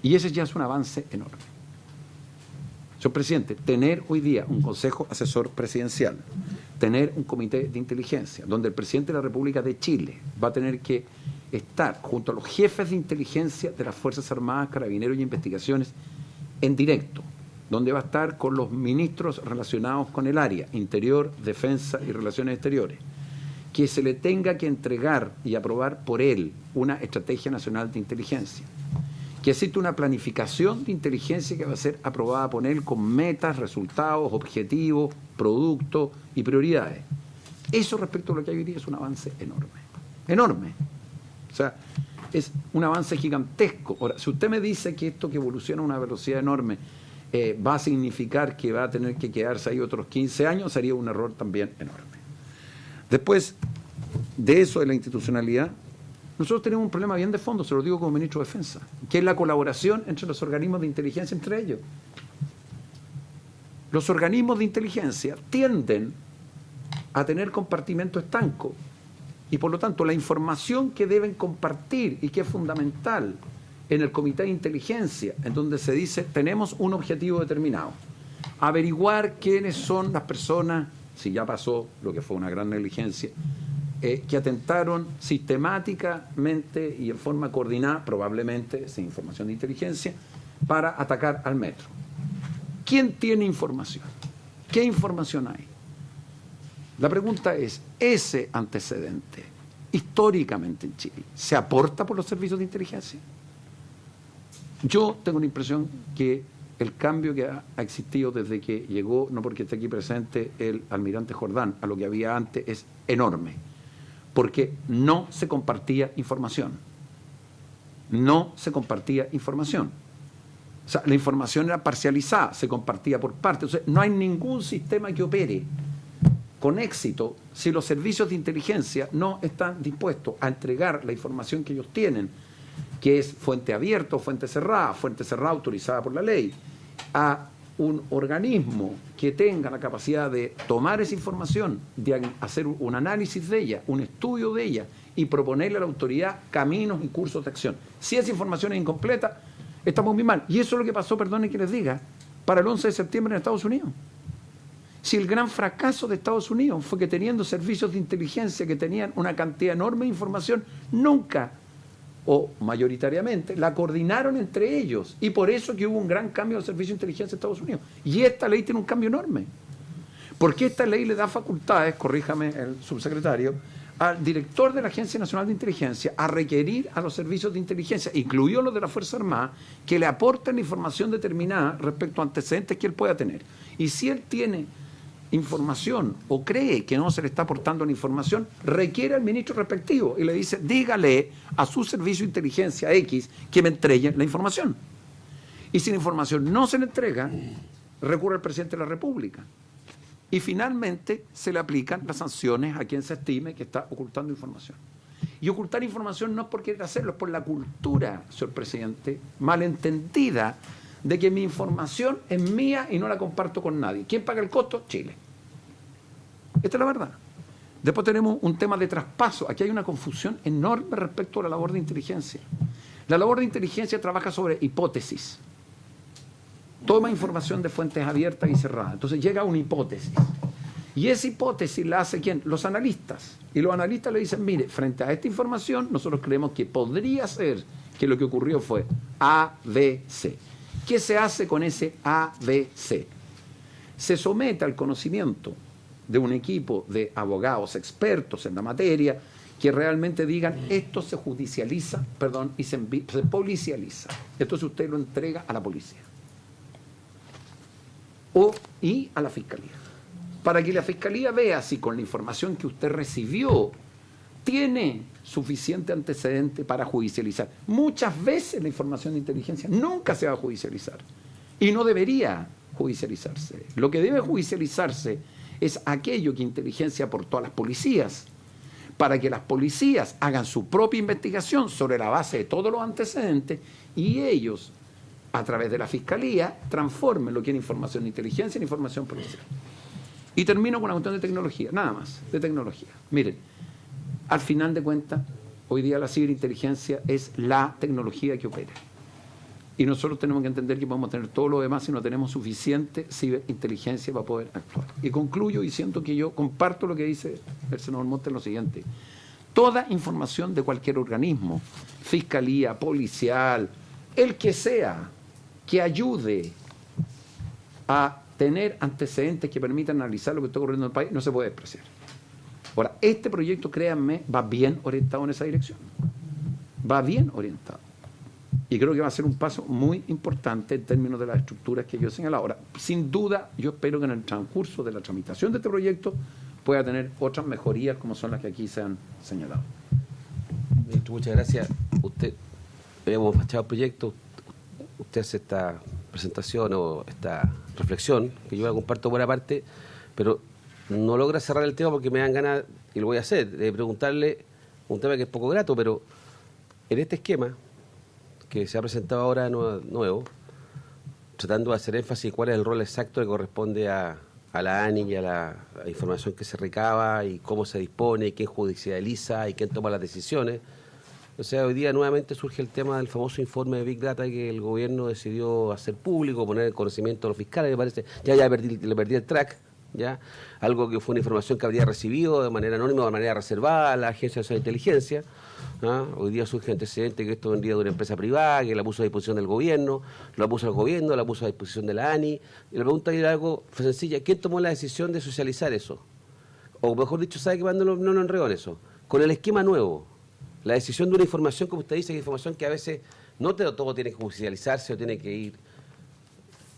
Y ese ya es un avance enorme. Señor presidente, tener hoy día un consejo asesor presidencial, tener un comité de inteligencia, donde el presidente de la República de Chile va a tener que estar junto a los jefes de inteligencia de las Fuerzas Armadas, Carabineros y Investigaciones en directo, donde va a estar con los ministros relacionados con el área, Interior, Defensa y Relaciones Exteriores, que se le tenga que entregar y aprobar por él una estrategia nacional de inteligencia, que existe una planificación de inteligencia que va a ser aprobada por él con metas, resultados, objetivos, productos y prioridades. Eso respecto a lo que hay hoy día es un avance enorme, enorme. O sea, es un avance gigantesco. Ahora, si usted me dice que esto que evoluciona a una velocidad enorme va a significar que va a tener que quedarse ahí otros 15 años, sería un error también enorme. Después de eso, de la institucionalidad, nosotros tenemos un problema bien de fondo, se lo digo como ministro de Defensa, que es la colaboración entre los organismos de inteligencia entre ellos. los organismos de inteligencia tienden a tener compartimento estanco y por lo tanto la información que deben compartir y que es fundamental en el comité de inteligencia, en donde se dice tenemos un objetivo determinado, averiguar quiénes son las personas, si ya pasó lo que fue una gran negligencia, que atentaron sistemáticamente y en forma coordinada, probablemente sin información de inteligencia, para atacar al metro. ¿Quién tiene información? ¿Qué información hay? La pregunta es, ¿ese antecedente históricamente en Chile se aporta por los servicios de inteligencia? Yo tengo la impresión que el cambio que ha existido desde que llegó, no porque esté aquí presente el almirante Jordán, a lo que había antes, es enorme, porque no se compartía información. No se compartía información. O sea, la información era parcializada, se compartía por partes. O sea, no hay ningún sistema que opere con éxito si los servicios de inteligencia no están dispuestos a entregar la información que ellos tienen, que es fuente abierta o fuente cerrada autorizada por la ley, a un organismo que tenga la capacidad de tomar esa información, de hacer un análisis de ella, un estudio de ella y proponerle a la autoridad caminos y cursos de acción. Si esa información es incompleta, estamos muy mal. Y eso es lo que pasó, perdone que les diga, para el 11 de septiembre en Estados Unidos. Si el gran fracaso de Estados Unidos fue que teniendo servicios de inteligencia que tenían una cantidad enorme de información, nunca o mayoritariamente la coordinaron entre ellos. Y por eso que hubo un gran cambio del servicio de inteligencia de Estados Unidos. Y esta ley tiene un cambio enorme. Porque esta ley le da facultades, corríjame el subsecretario, al director de la Agencia Nacional de Inteligencia a requerir a los servicios de inteligencia, incluidos los de la Fuerza Armada, que le aporten la información determinada respecto a antecedentes que él pueda tener. Y si él tiene información o cree que no se le está aportando la información, requiere al ministro respectivo y le dice, dígale a su servicio de inteligencia X que me entregue la información. Y si la información no se le entrega, recurre al presidente de la República. Y finalmente se le aplican las sanciones a quien se estime que está ocultando información. Y ocultar información no es por querer hacerlo, es por la cultura, señor presidente, malentendida de que mi información es mía y no la comparto con nadie. ¿Quién paga el costo? Chile. Esta es la verdad. Después tenemos un tema de traspaso. Aquí hay una confusión enorme respecto a la labor de inteligencia. La labor de inteligencia trabaja sobre hipótesis. Toma información de fuentes abiertas y cerradas. Entonces llega una hipótesis. Y esa hipótesis la hace ¿quién? Los analistas. Y los analistas le dicen, mire, frente a esta información, nosotros creemos que podría ser que lo que ocurrió fue A, B, C. ¿Qué se hace con ese A, B, C? Se somete al conocimiento de un equipo de abogados expertos en la materia que realmente digan esto se judicializa, y se policializa. Entonces usted lo entrega a la policía y a la fiscalía, para que la fiscalía vea si con la información que usted recibió tiene suficiente antecedente para judicializar. Muchas veces la información de inteligencia nunca se va a judicializar y no debería judicializarse. Lo que debe judicializarse es aquello que inteligencia aportó a las policías para que las policías hagan su propia investigación sobre la base de todos los antecedentes y ellos, a través de la fiscalía, transformen lo que es información de inteligencia en información policial. Y termino con una cuestión de tecnología, nada más, de tecnología. Miren, al final de cuentas, hoy día la ciberinteligencia es la tecnología que opera. Y nosotros tenemos que entender que podemos tener todo lo demás si no tenemos suficiente ciberinteligencia para poder actuar. Y concluyo diciendo que yo comparto lo que dice el senador Montes en lo siguiente. Toda información de cualquier organismo, fiscalía, policial, el que sea, que ayude a tener antecedentes que permitan analizar lo que está ocurriendo en el país, no se puede despreciar. Ahora, este proyecto, créanme, va bien orientado en esa dirección. Va bien orientado. Y creo que va a ser un paso muy importante en términos de las estructuras que yo he señalado. Ahora, sin duda, yo espero que en el transcurso de la tramitación de este proyecto pueda tener otras mejorías como son las que aquí se han señalado. Ministro, muchas gracias. Usted, habíamos echado el proyecto, usted hace esta presentación o esta reflexión, que yo la comparto buena parte, pero no logra cerrar el tema porque me dan ganas, y lo voy a hacer, de preguntarle un tema que es poco grato, pero en este esquema que se ha presentado ahora nuevo, tratando de hacer énfasis cuál es el rol exacto que corresponde a la ANI y a la información que se recaba y cómo se dispone y quién judicializa y quién toma las decisiones. O sea, hoy día nuevamente surge el tema del famoso informe de Big Data que el gobierno decidió hacer público, poner en conocimiento de los fiscales, me parece, le perdí el track, ya, algo que fue una información que habría recibido de manera anónima o de manera reservada a la Agencia Nacional de Inteligencia. Hoy día surge antecedente que esto vendría de una empresa privada, que la puso a disposición del gobierno, lo puso al gobierno, la puso a disposición de la ANI. Y la pregunta era algo sencilla: ¿quién tomó la decisión de socializar eso? O mejor dicho, ¿sabe qué más no lo enredó en eso? Con el esquema nuevo. La decisión de una información, como usted dice, que información que a veces no todo tiene que judicializarse o tiene que ir.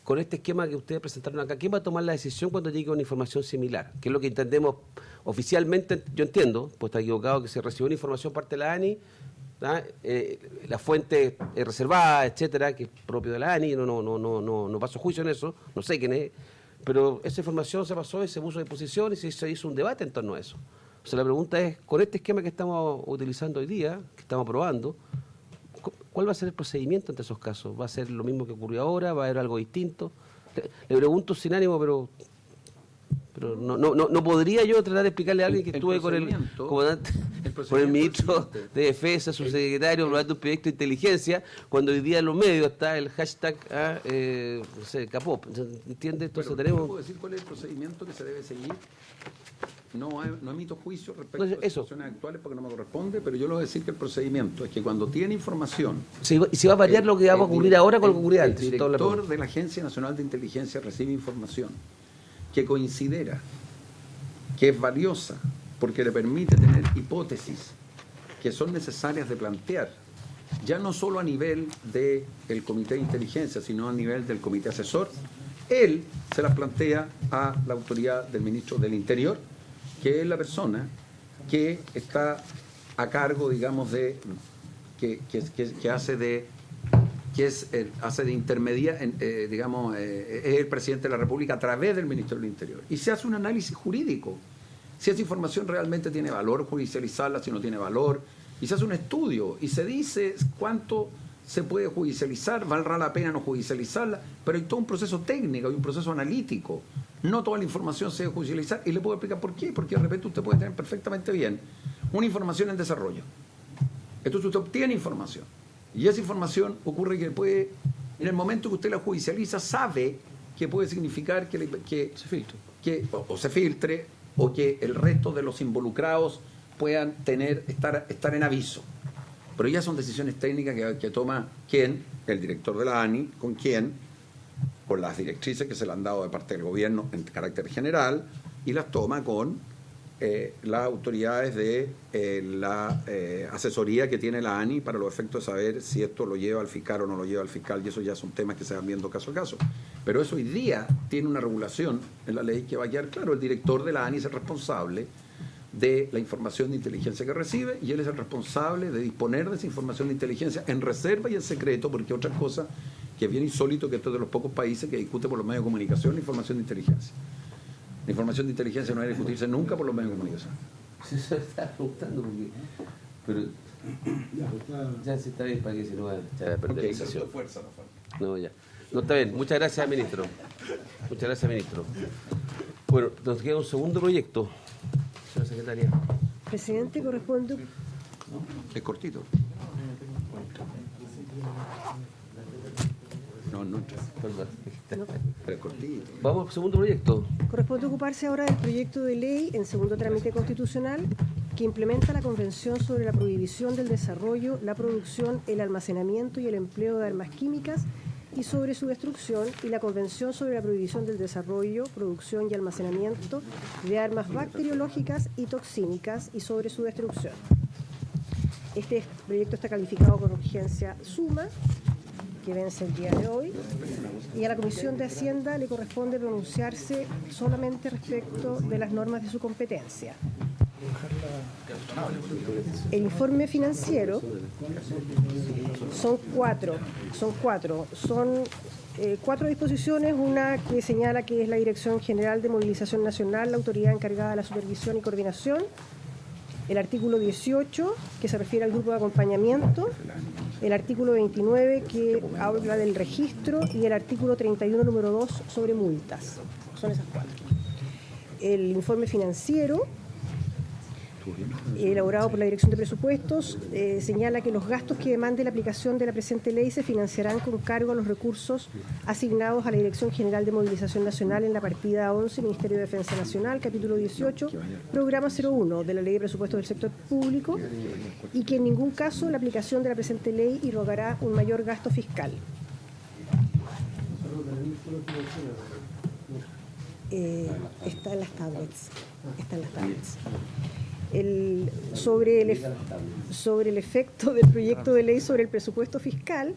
Con este esquema que ustedes presentaron acá, ¿quién va a tomar la decisión cuando llegue una información similar? Que es lo que entendemos oficialmente, yo entiendo, pues está equivocado, que se recibió una información parte de la ANI, la fuente es reservada, etcétera, que es propio de la ANI, no paso juicio en eso, no sé quién es, pero esa información se pasó y se puso a disposición y se hizo un debate en torno a eso. O sea, la pregunta es, con este esquema que estamos utilizando hoy día, que estamos probando, ¿cuál va a ser el procedimiento ante esos casos? ¿Va a ser lo mismo que ocurrió ahora? ¿Va a haber algo distinto? Le pregunto sin ánimo, pero no podría yo tratar de explicarle a alguien que estuve con el comandante, con el ministro de Defensa, su secretario, hablando de un proyecto de inteligencia, cuando hoy día en los medios está el hashtag no sé, Capop. ¿Entiende? Entonces tenemos... ¿Puedo decir cuál es el procedimiento que se debe seguir? No emito juicio respecto Entonces, a las situaciones actuales porque no me corresponde, pero yo le voy a decir que el procedimiento es que cuando tiene información... ¿Y si va a variar lo que va a ocurrir ahora con lo que ocurría antes? El director de la Agencia Nacional de Inteligencia recibe información que considera que es valiosa porque le permite tener hipótesis que son necesarias de plantear, ya no solo a nivel del Comité de Inteligencia, sino a nivel del Comité Asesor. Él se las plantea a la autoridad del Ministro del Interior, que es la persona que está a cargo, digamos, de hace de intermedia, digamos, es el presidente de la República a través del Ministro del Interior. Y se hace un análisis jurídico, si esa información realmente tiene valor judicializarla, si no tiene valor, y se hace un estudio y se dice cuánto se puede judicializar, valdrá la pena no judicializarla, pero hay todo un proceso técnico, hay un proceso analítico. No toda la información se debe judicializar, y le puedo explicar por qué, porque de repente usted puede tener perfectamente bien una información en desarrollo. Entonces usted obtiene información, y esa información ocurre que puede, en el momento que usted la judicializa, sabe que puede significar que se filtre, o que el resto de los involucrados puedan estar en aviso. Pero ya son decisiones técnicas que toma ¿quién? El director de la ANI, ¿con quién? Con las directrices que se le han dado de parte del gobierno en carácter general, y las toma con las autoridades de la asesoría que tiene la ANI para los efectos de saber si esto lo lleva al fiscal o no lo lleva al fiscal, y eso ya son temas que se van viendo caso a caso. Pero eso hoy día tiene una regulación en la ley que va a quedar claro. El director de la ANI es el responsable de la información de inteligencia que recibe, y él es el responsable de disponer de esa información de inteligencia en reserva y en secreto, porque otra cosa que es bien insólito, que esto es de los pocos países que discute por los medios de comunicación la información de inteligencia. La información de inteligencia no debe discutirse nunca por los medios de comunicación. Eso estaba preguntando, pero ya se está bien para que se no vaya a echar a perder la sesión. No, ya. No, está bien. Muchas gracias, ministro. Muchas gracias, ministro. Bueno, nos queda un segundo proyecto. Señora secretaria. Presidente, corresponde. Es cortito. No, Perdón. pero es cortito. Vamos al segundo proyecto. Corresponde ocuparse ahora del proyecto de ley en segundo trámite constitucional que implementa la Convención sobre la prohibición del desarrollo, la producción, el almacenamiento y el empleo de armas químicas y sobre su destrucción, y la Convención sobre la prohibición del desarrollo, producción y almacenamiento de armas bacteriológicas y toxínicas y sobre su destrucción. Este proyecto está calificado con urgencia suma, que vence el día de hoy, y a la Comisión de Hacienda le corresponde pronunciarse solamente respecto de las normas de su competencia. El informe financiero son cuatro disposiciones, una que señala que es la Dirección General de Movilización Nacional, la autoridad encargada de la supervisión y coordinación, el artículo 18, que se refiere al grupo de acompañamiento, el artículo 29 que habla del registro y el artículo 31 número 2 sobre multas. Son esas 4. El informe financiero elaborado por la Dirección de Presupuestos señala que los gastos que demande la aplicación de la presente ley se financiarán con cargo a los recursos asignados a la Dirección General de Movilización Nacional en la partida 11, Ministerio de Defensa Nacional, capítulo 18, programa 01 de la Ley de Presupuestos del Sector Público, y que en ningún caso la aplicación de la presente ley irrogará un mayor gasto fiscal. Está en las tablets. Sobre el efecto del proyecto de ley sobre el presupuesto fiscal,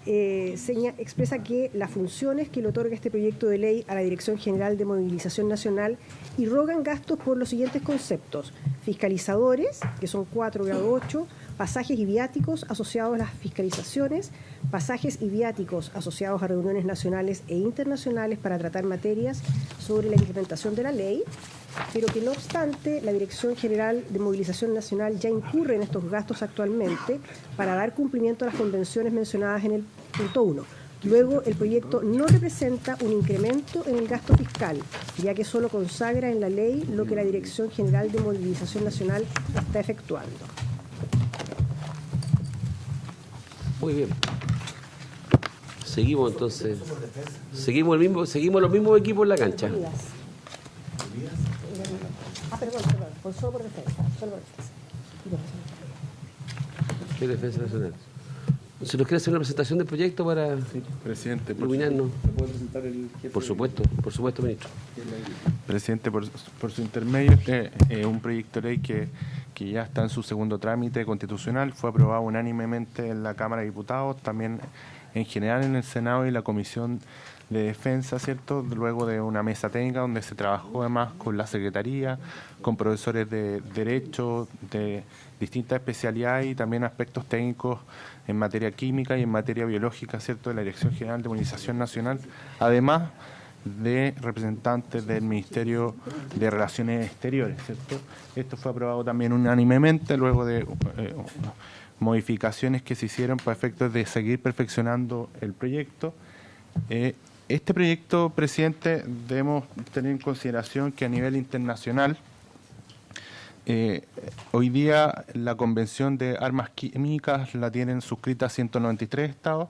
expresa que las funciones que le otorga este proyecto de ley a la Dirección General de Movilización Nacional irrogan gastos por los siguientes conceptos: fiscalizadores, que son 4 grado 8, pasajes y viáticos asociados a las fiscalizaciones, pasajes y viáticos asociados a reuniones nacionales e internacionales para tratar materias sobre la implementación de la ley, pero que no obstante la Dirección General de Movilización Nacional ya incurre en estos gastos actualmente para dar cumplimiento a las convenciones mencionadas en el punto 1. Luego, el proyecto no representa un incremento en el gasto fiscal, ya que solo consagra en la ley lo que la Dirección General de Movilización Nacional está efectuando. Muy bien. Seguimos entonces. Seguimos los mismos equipos en la cancha. Perdón, solo por defensa. ¿Qué defensa nacional? ¿Se nos quiere hacer una presentación del proyecto para Presidente, iluminarnos? ¿puede presentar el jefe? Por supuesto, ministro. Presidente, por su intermedio, un proyecto de ley que ya está en su segundo trámite constitucional, fue aprobado unánimemente en la Cámara de Diputados, también en general en el Senado y la Comisión de Defensa, ¿cierto? Luego de una mesa técnica donde se trabajó además con la Secretaría, con profesores de Derecho, de distintas especialidades y también aspectos técnicos en materia química y en materia biológica, ¿cierto?, de la Dirección General de Movilización Nacional, además de representantes del Ministerio de Relaciones Exteriores, ¿cierto? Esto fue aprobado también unánimemente luego de modificaciones que se hicieron para efectos de seguir perfeccionando el proyecto. Este proyecto, presidente, debemos tener en consideración que a nivel internacional, hoy día la Convención de Armas Químicas la tienen suscrita 193 estados.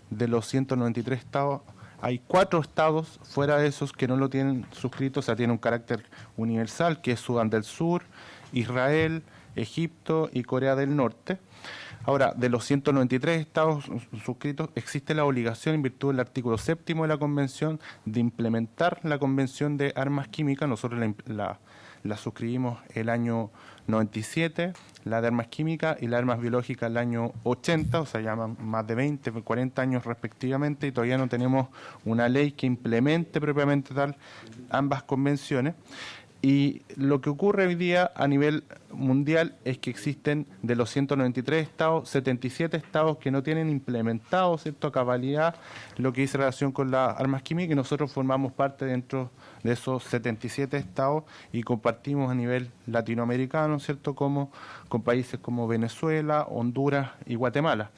De los 193 estados, hay 4 estados fuera de esos que no lo tienen suscrito, o sea, tiene un carácter universal, que es Sudán del Sur, Israel, Egipto y Corea del Norte. Ahora, de los 193 estados suscritos, existe la obligación, en virtud del artículo 7 de la Convención, de implementar la Convención de Armas Químicas. Nosotros la suscribimos el año 97, la de armas químicas, y la de armas biológicas el año 80, o sea, ya más de 20, 40 años respectivamente, y todavía no tenemos una ley que implemente propiamente tal ambas convenciones. Y lo que ocurre hoy día a nivel mundial es que existen de los 193 estados, 77 estados que no tienen implementado, ¿cierto?, a cabalidad lo que dice relación con las armas químicas, y nosotros formamos parte dentro de esos 77 estados y compartimos a nivel latinoamericano, ¿cierto?, con países como Venezuela, Honduras y Guatemala.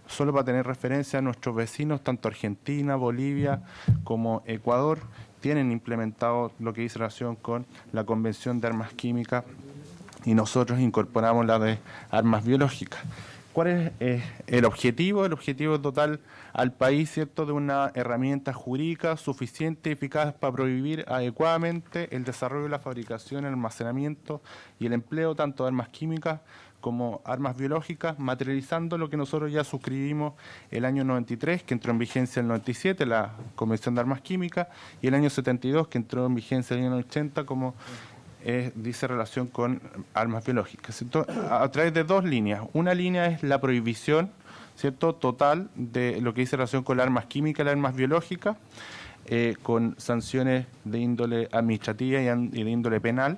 Solo para tener referencia a nuestros vecinos, tanto Argentina, Bolivia como Ecuador, tienen implementado lo que dice relación con la Convención de Armas Químicas, y nosotros incorporamos la de armas biológicas. ¿Cuál es el objetivo? El objetivo es dotar al país, ¿cierto?, de una herramienta jurídica suficiente y eficaz para prohibir adecuadamente el desarrollo, la fabricación, el almacenamiento y el empleo tanto de armas químicas como armas biológicas, materializando lo que nosotros ya suscribimos el año 93, que entró en vigencia el 97, la Convención de Armas Químicas, y el año 72, que entró en vigencia el año 80, como dice relación con armas biológicas. Entonces, a través de 2 líneas. Una línea es la prohibición, ¿cierto?, total de lo que dice relación con las armas químicas y las armas biológicas, con sanciones de índole administrativa y de índole penal,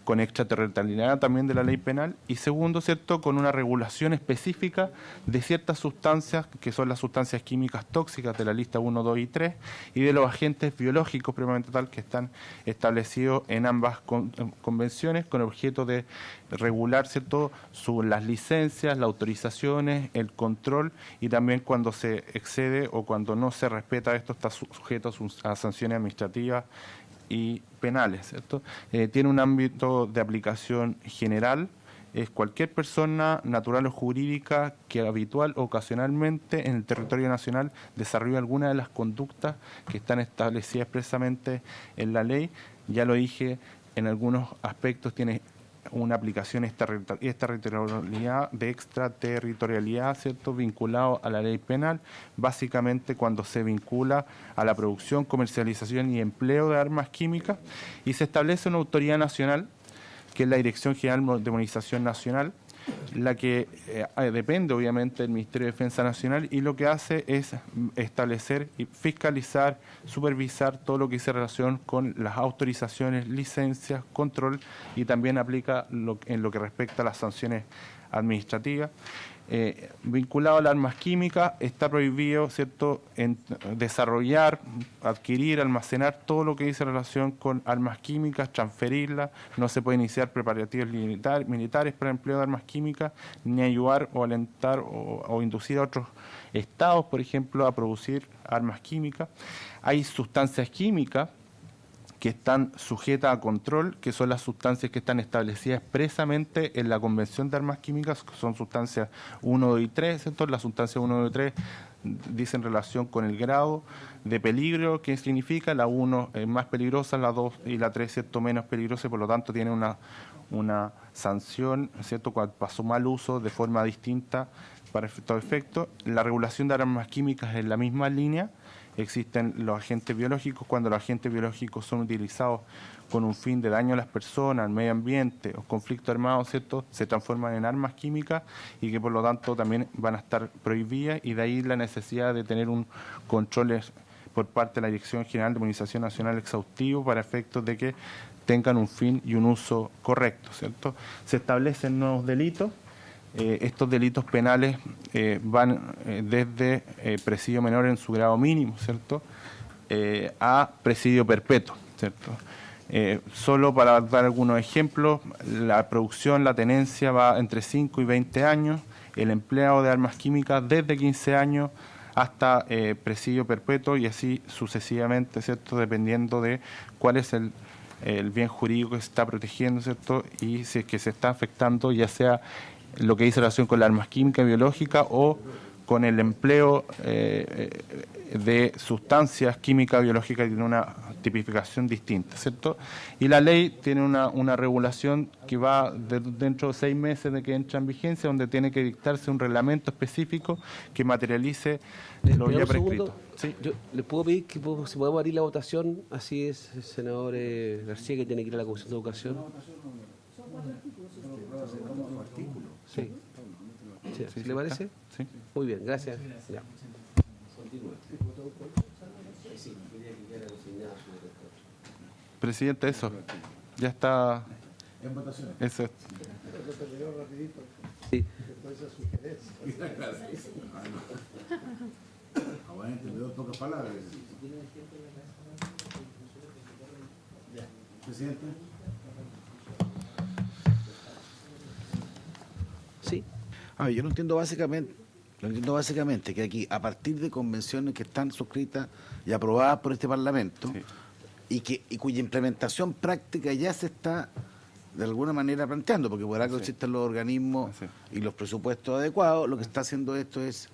con extraterritorialidad también de la ley penal, y segundo, ¿cierto?, con una regulación específica de ciertas sustancias, que son las sustancias químicas tóxicas de la lista 1, 2 y 3, y de los agentes biológicos propiamente tal que están establecidos en ambas convenciones, con el objeto de regular, ¿cierto?, las licencias, las autorizaciones, el control, y también cuando se excede o cuando no se respeta esto está sujeto a sanciones administrativas y penales, ¿cierto? Tiene un ámbito de aplicación general, es cualquier persona natural o jurídica que habitual o ocasionalmente en el territorio nacional desarrolle alguna de las conductas que están establecidas expresamente en la ley. Ya lo dije, en algunos aspectos tiene una aplicación extraterritorialidad, ¿cierto?, vinculado a la ley penal, básicamente cuando se vincula a la producción, comercialización y empleo de armas químicas, y se establece una autoridad nacional, que es la Dirección General de Movilización Nacional, la que depende obviamente del Ministerio de Defensa Nacional, y lo que hace es establecer y fiscalizar, supervisar todo lo que dice relación con las autorizaciones, licencias, control, y también aplica en lo que respecta a las sanciones administrativas. Vinculado a las armas químicas, está prohibido, ¿cierto?, en desarrollar, adquirir, almacenar todo lo que dice relación con armas químicas, transferirlas. No se puede iniciar preparativos militares para el empleo de armas químicas, ni ayudar o alentar o inducir a otros estados, por ejemplo, a producir armas químicas. Hay sustancias químicas que están sujetas a control, que son las sustancias que están establecidas expresamente en la Convención de Armas Químicas, que son sustancias 1, 2 y 3, ¿cierto? Las sustancias 1, 2 y 3 dicen relación con el grado de peligro, que significa la 1 es más peligrosa, la 2 y la 3, ¿cierto?, menos peligrosa, y por lo tanto tiene una sanción, ¿cierto?, cuando pasó mal uso de forma distinta para todo efecto. La regulación de armas químicas es en la misma línea. Existen los agentes biológicos. Cuando los agentes biológicos son utilizados con un fin de daño a las personas, al medio ambiente o conflicto armado, ¿cierto?, se transforman en armas químicas, y que por lo tanto también van a estar prohibidas, y de ahí la necesidad de tener un control por parte de la Dirección General de Movilización Nacional exhaustivo para efectos de que tengan un fin y un uso correcto, ¿cierto? Se establecen nuevos delitos. Estos delitos penales van desde presidio menor en su grado mínimo, ¿cierto?, a presidio perpetuo, ¿cierto? Solo para dar algunos ejemplos, la producción, la tenencia va entre 5 y 20 años, el empleado de armas químicas desde 15 años hasta presidio perpetuo, y así sucesivamente, ¿cierto?, dependiendo de cuál es el bien jurídico que se está protegiendo, ¿cierto?, y si es que se está afectando, ya sea lo que dice relación con las armas químicas, biológicas, o con el empleo de sustancias químicas, biológicas, que tiene una tipificación distinta, ¿cierto? Y la ley tiene una regulación que va dentro de 6 meses de que entra en vigencia, donde tiene que dictarse un reglamento específico que materialice lo ya prescrito. ¿Sí? Yo le puedo pedir que si podemos abrir la votación, así es, el senador García, que tiene que ir a la Comisión de Educación. Sí. Sí, ¿le parece? Sí. Muy bien, gracias. Ya. Presidente, eso. Ya está. En votación. Eso es. Sí. Pocas palabras. Presidente. Sí. Yo lo entiendo básicamente que aquí, a partir de convenciones que están suscritas y aprobadas por este Parlamento, sí, y cuya implementación práctica ya se está de alguna manera planteando, porque por algo existen los organismos y los presupuestos adecuados, lo que está haciendo esto es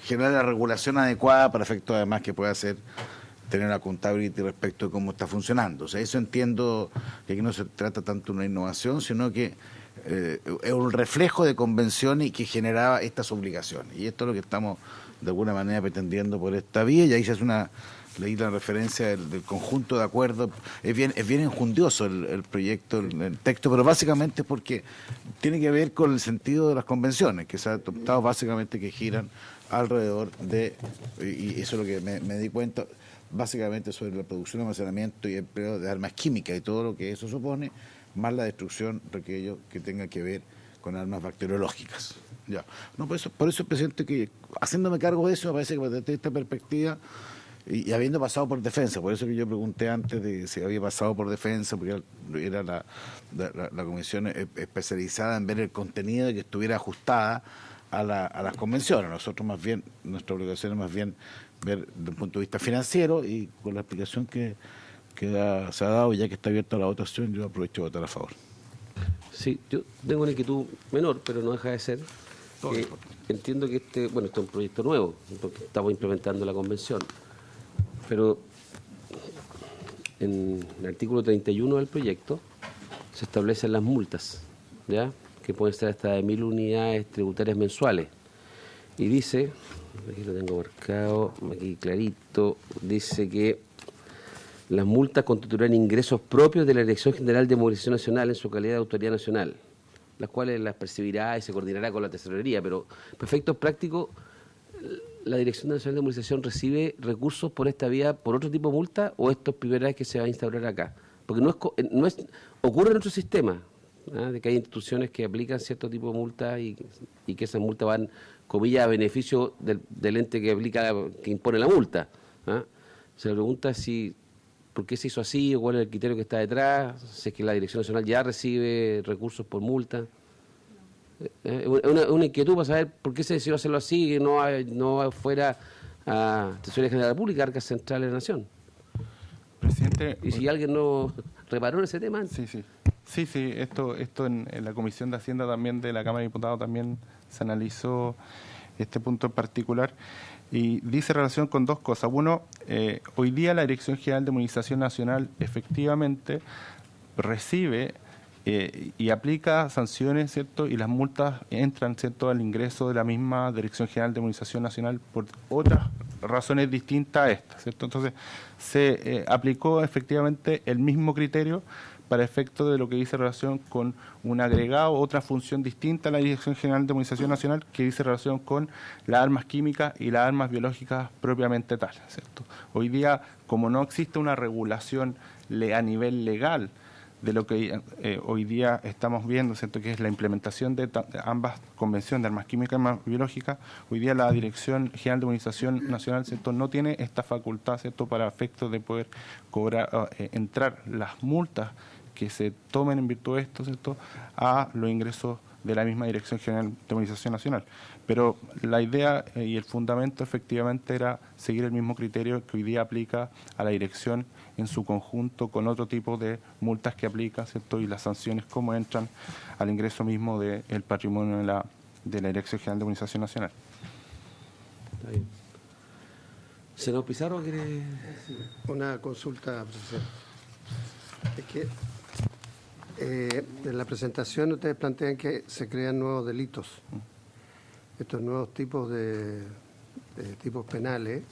generar la regulación adecuada para efectos además que pueda tener una contabilidad respecto de cómo está funcionando. O sea, eso entiendo que aquí no se trata tanto de una innovación, sino que es un reflejo de convenciones que generaba estas obligaciones. Y esto es lo que estamos de alguna manera pretendiendo por esta vía, y ahí se hace leí la referencia del conjunto de acuerdos. Es bien enjundioso el proyecto, el texto, pero básicamente porque tiene que ver con el sentido de las convenciones, que se han adoptado básicamente, que giran alrededor de, y eso es lo que me di cuenta, básicamente sobre la producción, almacenamiento y empleo de armas químicas y todo lo que eso supone, más la destrucción de aquello que tenga que ver con armas bacteriológicas. Ya. No, por eso, presidente, que haciéndome cargo de eso, me parece que desde esta perspectiva, y habiendo pasado por defensa, por eso que yo pregunté antes de si había pasado por defensa, porque era la comisión especializada en ver el contenido y que estuviera ajustada a las convenciones. Nosotros más bien, nuestra obligación es más bien ver desde un punto de vista financiero, y con la explicación que se ha dado, ya que está abierta la votación, yo aprovecho de votar a favor. Sí, yo tengo una inquietud menor, pero no deja de ser. Entiendo que este es un proyecto nuevo, porque estamos implementando la convención, pero en el artículo 31 del proyecto se establecen las multas, ¿ya?, que pueden ser hasta de 1.000 unidades tributarias mensuales. Y dice, aquí lo tengo marcado, aquí clarito, dice que las multas constituirán ingresos propios de la Dirección General de Movilización Nacional en su calidad de autoridad nacional, las cuales las percibirá y se coordinará con la tesorería, pero para efectos prácticos, ¿la Dirección Nacional de Movilización recibe recursos por esta vía, por otro tipo de multa, o esto es primera vez que se va a instaurar acá? Porque ocurre en otro sistema, ¿ah?, de que hay instituciones que aplican cierto tipo de multas y que esas multas van, comillas, a beneficio del ente que impone la multa, ¿ah? Se pregunta por qué se hizo así, o cuál es el criterio que está detrás, si es que la Dirección Nacional ya recibe recursos por multa. Una inquietud para saber por qué se decidió hacerlo así, y no fuera a Tesorería General de la República, Arcas Centrales de la Nación. Presidente, Y si alguien no reparó en ese tema antes. Sí, esto en la Comisión de Hacienda también de la Cámara de Diputados también se analizó este punto en particular, y dice relación con dos cosas. Uno, hoy día la Dirección General de Movilización Nacional efectivamente recibe y aplica sanciones, ¿cierto?, y las multas entran, ¿cierto?, al ingreso de la misma Dirección General de Movilización Nacional por otras razones distintas a estas, ¿cierto? Entonces, se aplicó efectivamente el mismo criterio para efecto de lo que dice relación con un agregado, otra función distinta a la Dirección General de Movilización Nacional, que dice relación con las armas químicas y las armas biológicas propiamente tales, ¿cierto? Hoy día, como no existe una regulación a nivel legal de lo que hoy día estamos viendo, ¿cierto?, que es la implementación de ambas convenciones de armas químicas y armas biológicas, hoy día la Dirección General de Movilización Nacional, ¿cierto?, no tiene esta facultad, ¿cierto?, para efectos de poder cobrar, entrar las multas que se tomen en virtud de esto, ¿cierto?, a los ingresos de la misma Dirección General de Movilización Nacional. Pero la idea y el fundamento efectivamente era seguir el mismo criterio que hoy día aplica a la dirección en su conjunto, con otro tipo de multas que aplica, ¿cierto?, y las sanciones como entran al ingreso mismo del patrimonio de la Dirección General de Movilización Nacional. Está bien. Senador Pizarro, ¿quiere...? Una consulta, presidente. Es que en la presentación ustedes plantean que se crean nuevos delitos. Estos nuevos tipos de tipos penales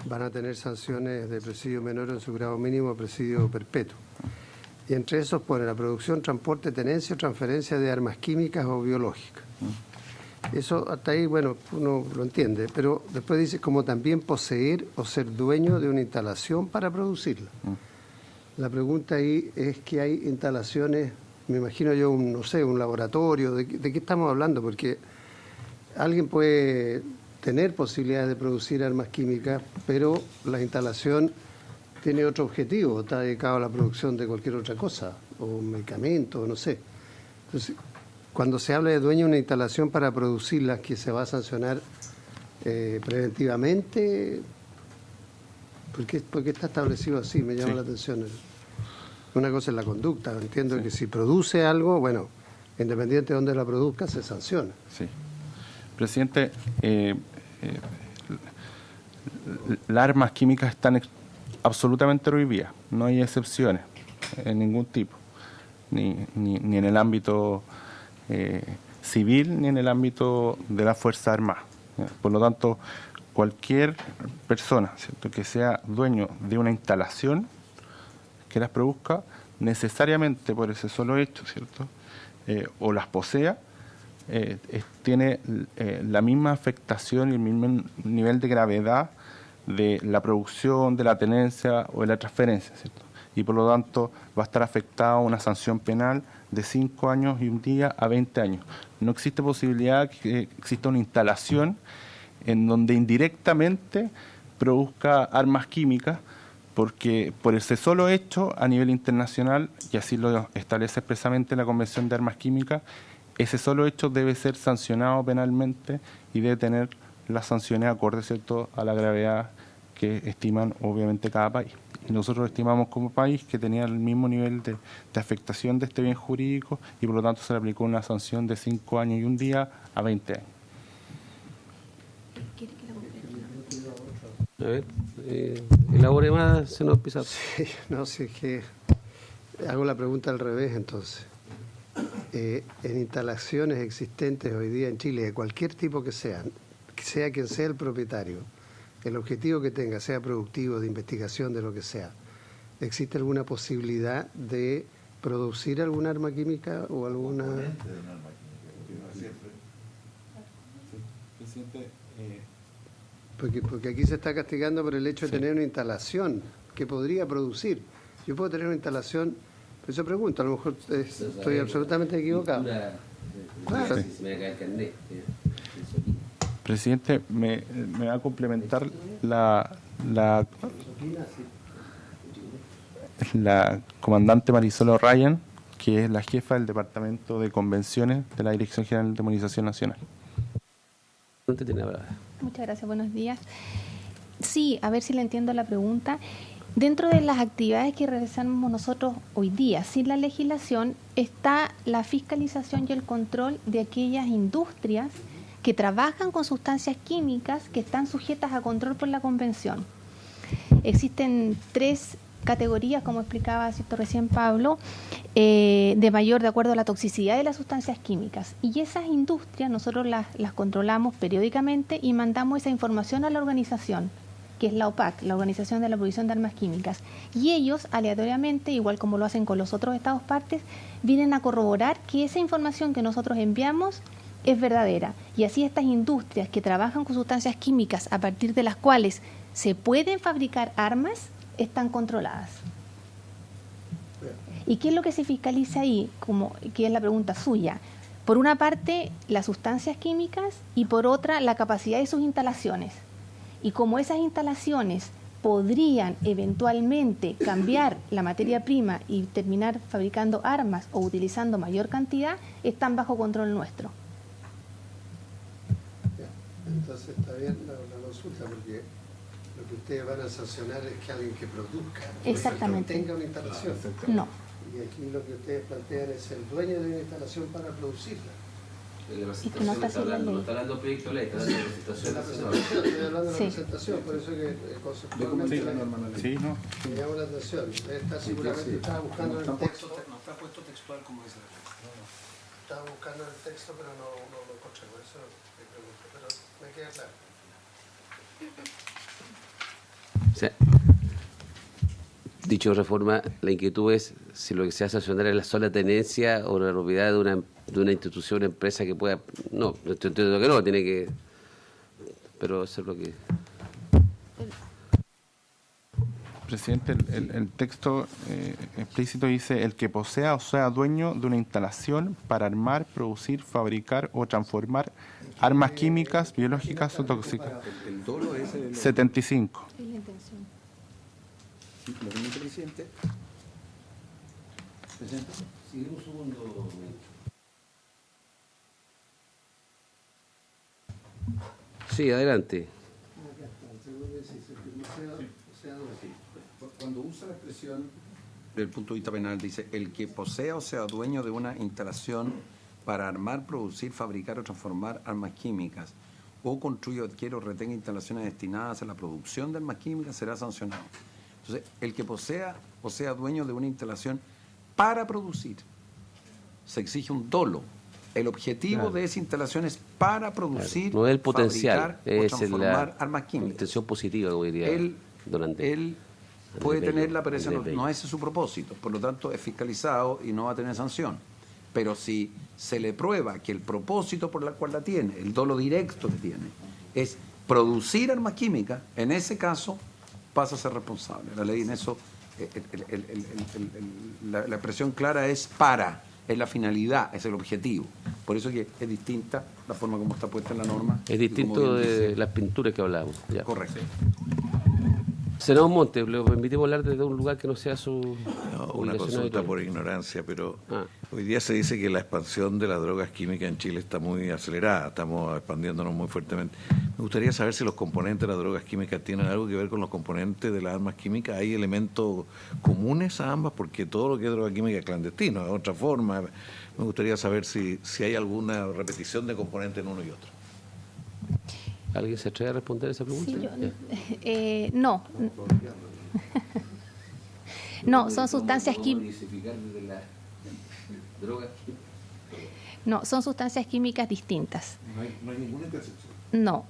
van a tener sanciones de presidio menor en su grado mínimo a presidio perpetuo. Y entre esos pone la producción, transporte, tenencia o transferencia de armas químicas o biológicas. Eso hasta ahí, bueno, uno lo entiende, pero después dice como también poseer o ser dueño de una instalación para producirla. La pregunta ahí es que hay instalaciones, me imagino yo, un laboratorio, ¿de qué estamos hablando? Porque alguien puede tener posibilidades de producir armas químicas, pero la instalación tiene otro objetivo, está dedicado a la producción de cualquier otra cosa, o un medicamento, no sé. Entonces, cuando se habla de dueño de una instalación para producirlas, que se va a sancionar preventivamente, ¿por qué está establecido así? Me llama la atención. Una cosa es la conducta, entiendo que si produce algo, bueno, independiente de dónde la produzca, se sanciona. Sí. Presidente, las armas químicas están absolutamente prohibidas, no hay excepciones en ningún tipo, ni en el ámbito civil ni en el ámbito de las Fuerzas Armadas. Por lo tanto, cualquier persona, ¿cierto?, que sea dueño de una instalación que las produzca, necesariamente por ese solo hecho, ¿cierto?, o las posea, tiene la misma afectación y el mismo nivel de gravedad de la producción, de la tenencia o de la transferencia, ¿cierto? Y por lo tanto va a estar afectada una sanción penal de 5 años y un día a 20 años. No existe posibilidad que exista una instalación en donde indirectamente produzca armas químicas, porque por ese solo hecho a nivel internacional, y así lo establece expresamente la Convención de Armas Químicas, ese solo hecho debe ser sancionado penalmente y debe tener las sanciones acordes, ¿cierto?, a la gravedad que estiman obviamente cada país. Y nosotros estimamos como país que tenía el mismo nivel de afectación de este bien jurídico y por lo tanto se le aplicó una sanción de 5 años y un día a 20 años. A ver, elabore más, se nos pisa. Sí, no, si es que hago la pregunta al revés entonces. En instalaciones existentes hoy día en Chile, de cualquier tipo que sea quien sea el propietario, el objetivo que tenga, sea productivo, de investigación, de lo que sea, ¿existe alguna posibilidad de producir algún arma química o alguna...? Porque aquí se está castigando por el hecho de tener una instalación que podría producir. Yo puedo tener una instalación, por eso pregunto, a lo mejor estoy absolutamente equivocado. Claro. Presidente, me va a complementar la comandante Marisol O'Ryan, que es la jefa del Departamento de Convenciones de la Dirección General de Inmunización Nacional. Muchas gracias, buenos días. Sí, a ver si le entiendo la pregunta. Dentro de las actividades que realizamos nosotros hoy día, sin la legislación, está la fiscalización y el control de aquellas industrias que trabajan con sustancias químicas que están sujetas a control por la Convención. Existen 3 categorías, como explicaba recién Pablo, de acuerdo a la toxicidad de las sustancias químicas. Y esas industrias nosotros las controlamos periódicamente y mandamos esa información a la organización, que es la OPAC, la Organización de la Prohibición de Armas Químicas. Y ellos, aleatoriamente, igual como lo hacen con los otros estados partes, vienen a corroborar que esa información que nosotros enviamos es verdadera. Y así estas industrias que trabajan con sustancias químicas a partir de las cuales se pueden fabricar armas, están controladas. ¿Y qué es lo que se fiscaliza ahí? Que es la pregunta suya. Por una parte, las sustancias químicas y por otra, la capacidad de sus instalaciones. Y como esas instalaciones podrían eventualmente cambiar la materia prima y terminar fabricando armas o utilizando mayor cantidad, están bajo control nuestro. Entonces está bien la consulta, porque lo que ustedes van a sancionar es que alguien que produzca, exactamente, no tenga una instalación. No. Y aquí lo que ustedes plantean es el dueño de una instalación para producirla. Y que no está haciendo la ley. No está hablando de proyecto de ley, está hablando de presentación. Estoy hablando de la sí. presentación, por eso que conceptualmente me llama la atención. Está seguramente estaba buscando en el texto. No está puesto textual como dice la ley. Estaba buscando en el texto, pero no lo encontré, por eso me pregunto, pero me queda claro. Sí. Dicho de reforma, la inquietud es si lo que se hace sancionar es la sola tenencia o la propiedad de una institución, una empresa que pueda... No, entiendo que no, tiene que... Pero eso es lo que... Presidente, el texto explícito dice: el que posea o sea dueño de una instalación para armar, producir, fabricar o transformar armas químicas, biológicas o tóxicas. El dolo es el... 75. Es la intención. ¿Lo permite, presidente? Presidente. Sí, un segundo. Sí, adelante. Cuando usa la expresión del punto de vista penal, dice el que posea o sea dueño de una instalación para armar, producir, fabricar o transformar armas químicas, o construye, adquiere o retenga instalaciones destinadas a la producción de armas químicas, será sancionado. Entonces, el que posea o sea dueño de una instalación para producir, se exige un dolo. El objetivo de esa instalación es para producir, no es el potencial, fabricar es o transformar armas la químicas. intención positiva, como diría Él puede Bello, tenerla, pero ese Andrés no ese es su propósito. Por lo tanto, es fiscalizado y no va a tener sanción. Pero si se le prueba que el propósito por el cual la tiene, el dolo directo que tiene, es producir armas químicas, en ese caso pasa a ser responsable. La ley en eso, la expresión clara es para, es la finalidad, es el objetivo. Por eso que es distinta la forma como está puesta en la norma. Es distinto de las pinturas que hablábamos. Ya. Correcto. Senador Montes, le permitimos hablar desde un lugar que no sea su... Una consulta por ignorancia, pero hoy día se dice que la expansión de las drogas químicas en Chile está muy acelerada, estamos expandiéndonos muy fuertemente. Me gustaría saber si los componentes de las drogas químicas tienen algo que ver con los componentes de las armas químicas. ¿Hay elementos comunes a ambas? Porque todo lo que es droga química es clandestino, de otra forma. Me gustaría saber si hay alguna repetición de componentes en uno y otro. ¿Alguien se atreve a responder esa pregunta? Sí, no. No, son sustancias químicas. No, son sustancias químicas distintas. No hay ninguna intercepción. No,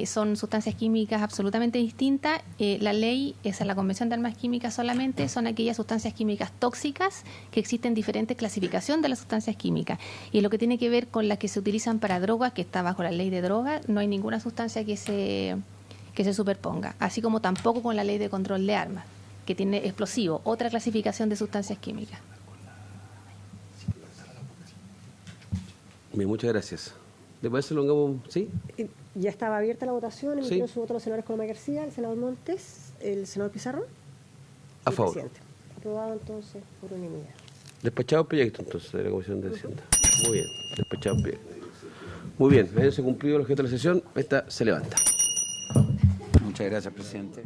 son sustancias químicas absolutamente distintas. La ley, esa es la Convención de Armas Químicas solamente, son aquellas sustancias químicas tóxicas que existen diferentes clasificaciones de las sustancias químicas. Y lo que tiene que ver con las que se utilizan para drogas, que está bajo la ley de drogas, no hay ninguna sustancia que se superponga. Así como tampoco con la ley de control de armas, que tiene explosivo, otra clasificación de sustancias químicas. Bien, muchas gracias. ¿Después se lo hagamos? ¿Sí? Ya estaba abierta la votación, emitieron Sí. su voto los senadores Coloma García, el senador Montes, el senador Pizarro. A El favor. presidente. Aprobado entonces por unanimidad. Despachado el proyecto entonces de la Comisión de Hacienda. Muy bien, despachado el proyecto. Muy bien, habiéndose cumplido el objeto de la sesión, esta se levanta. Muchas gracias, presidente.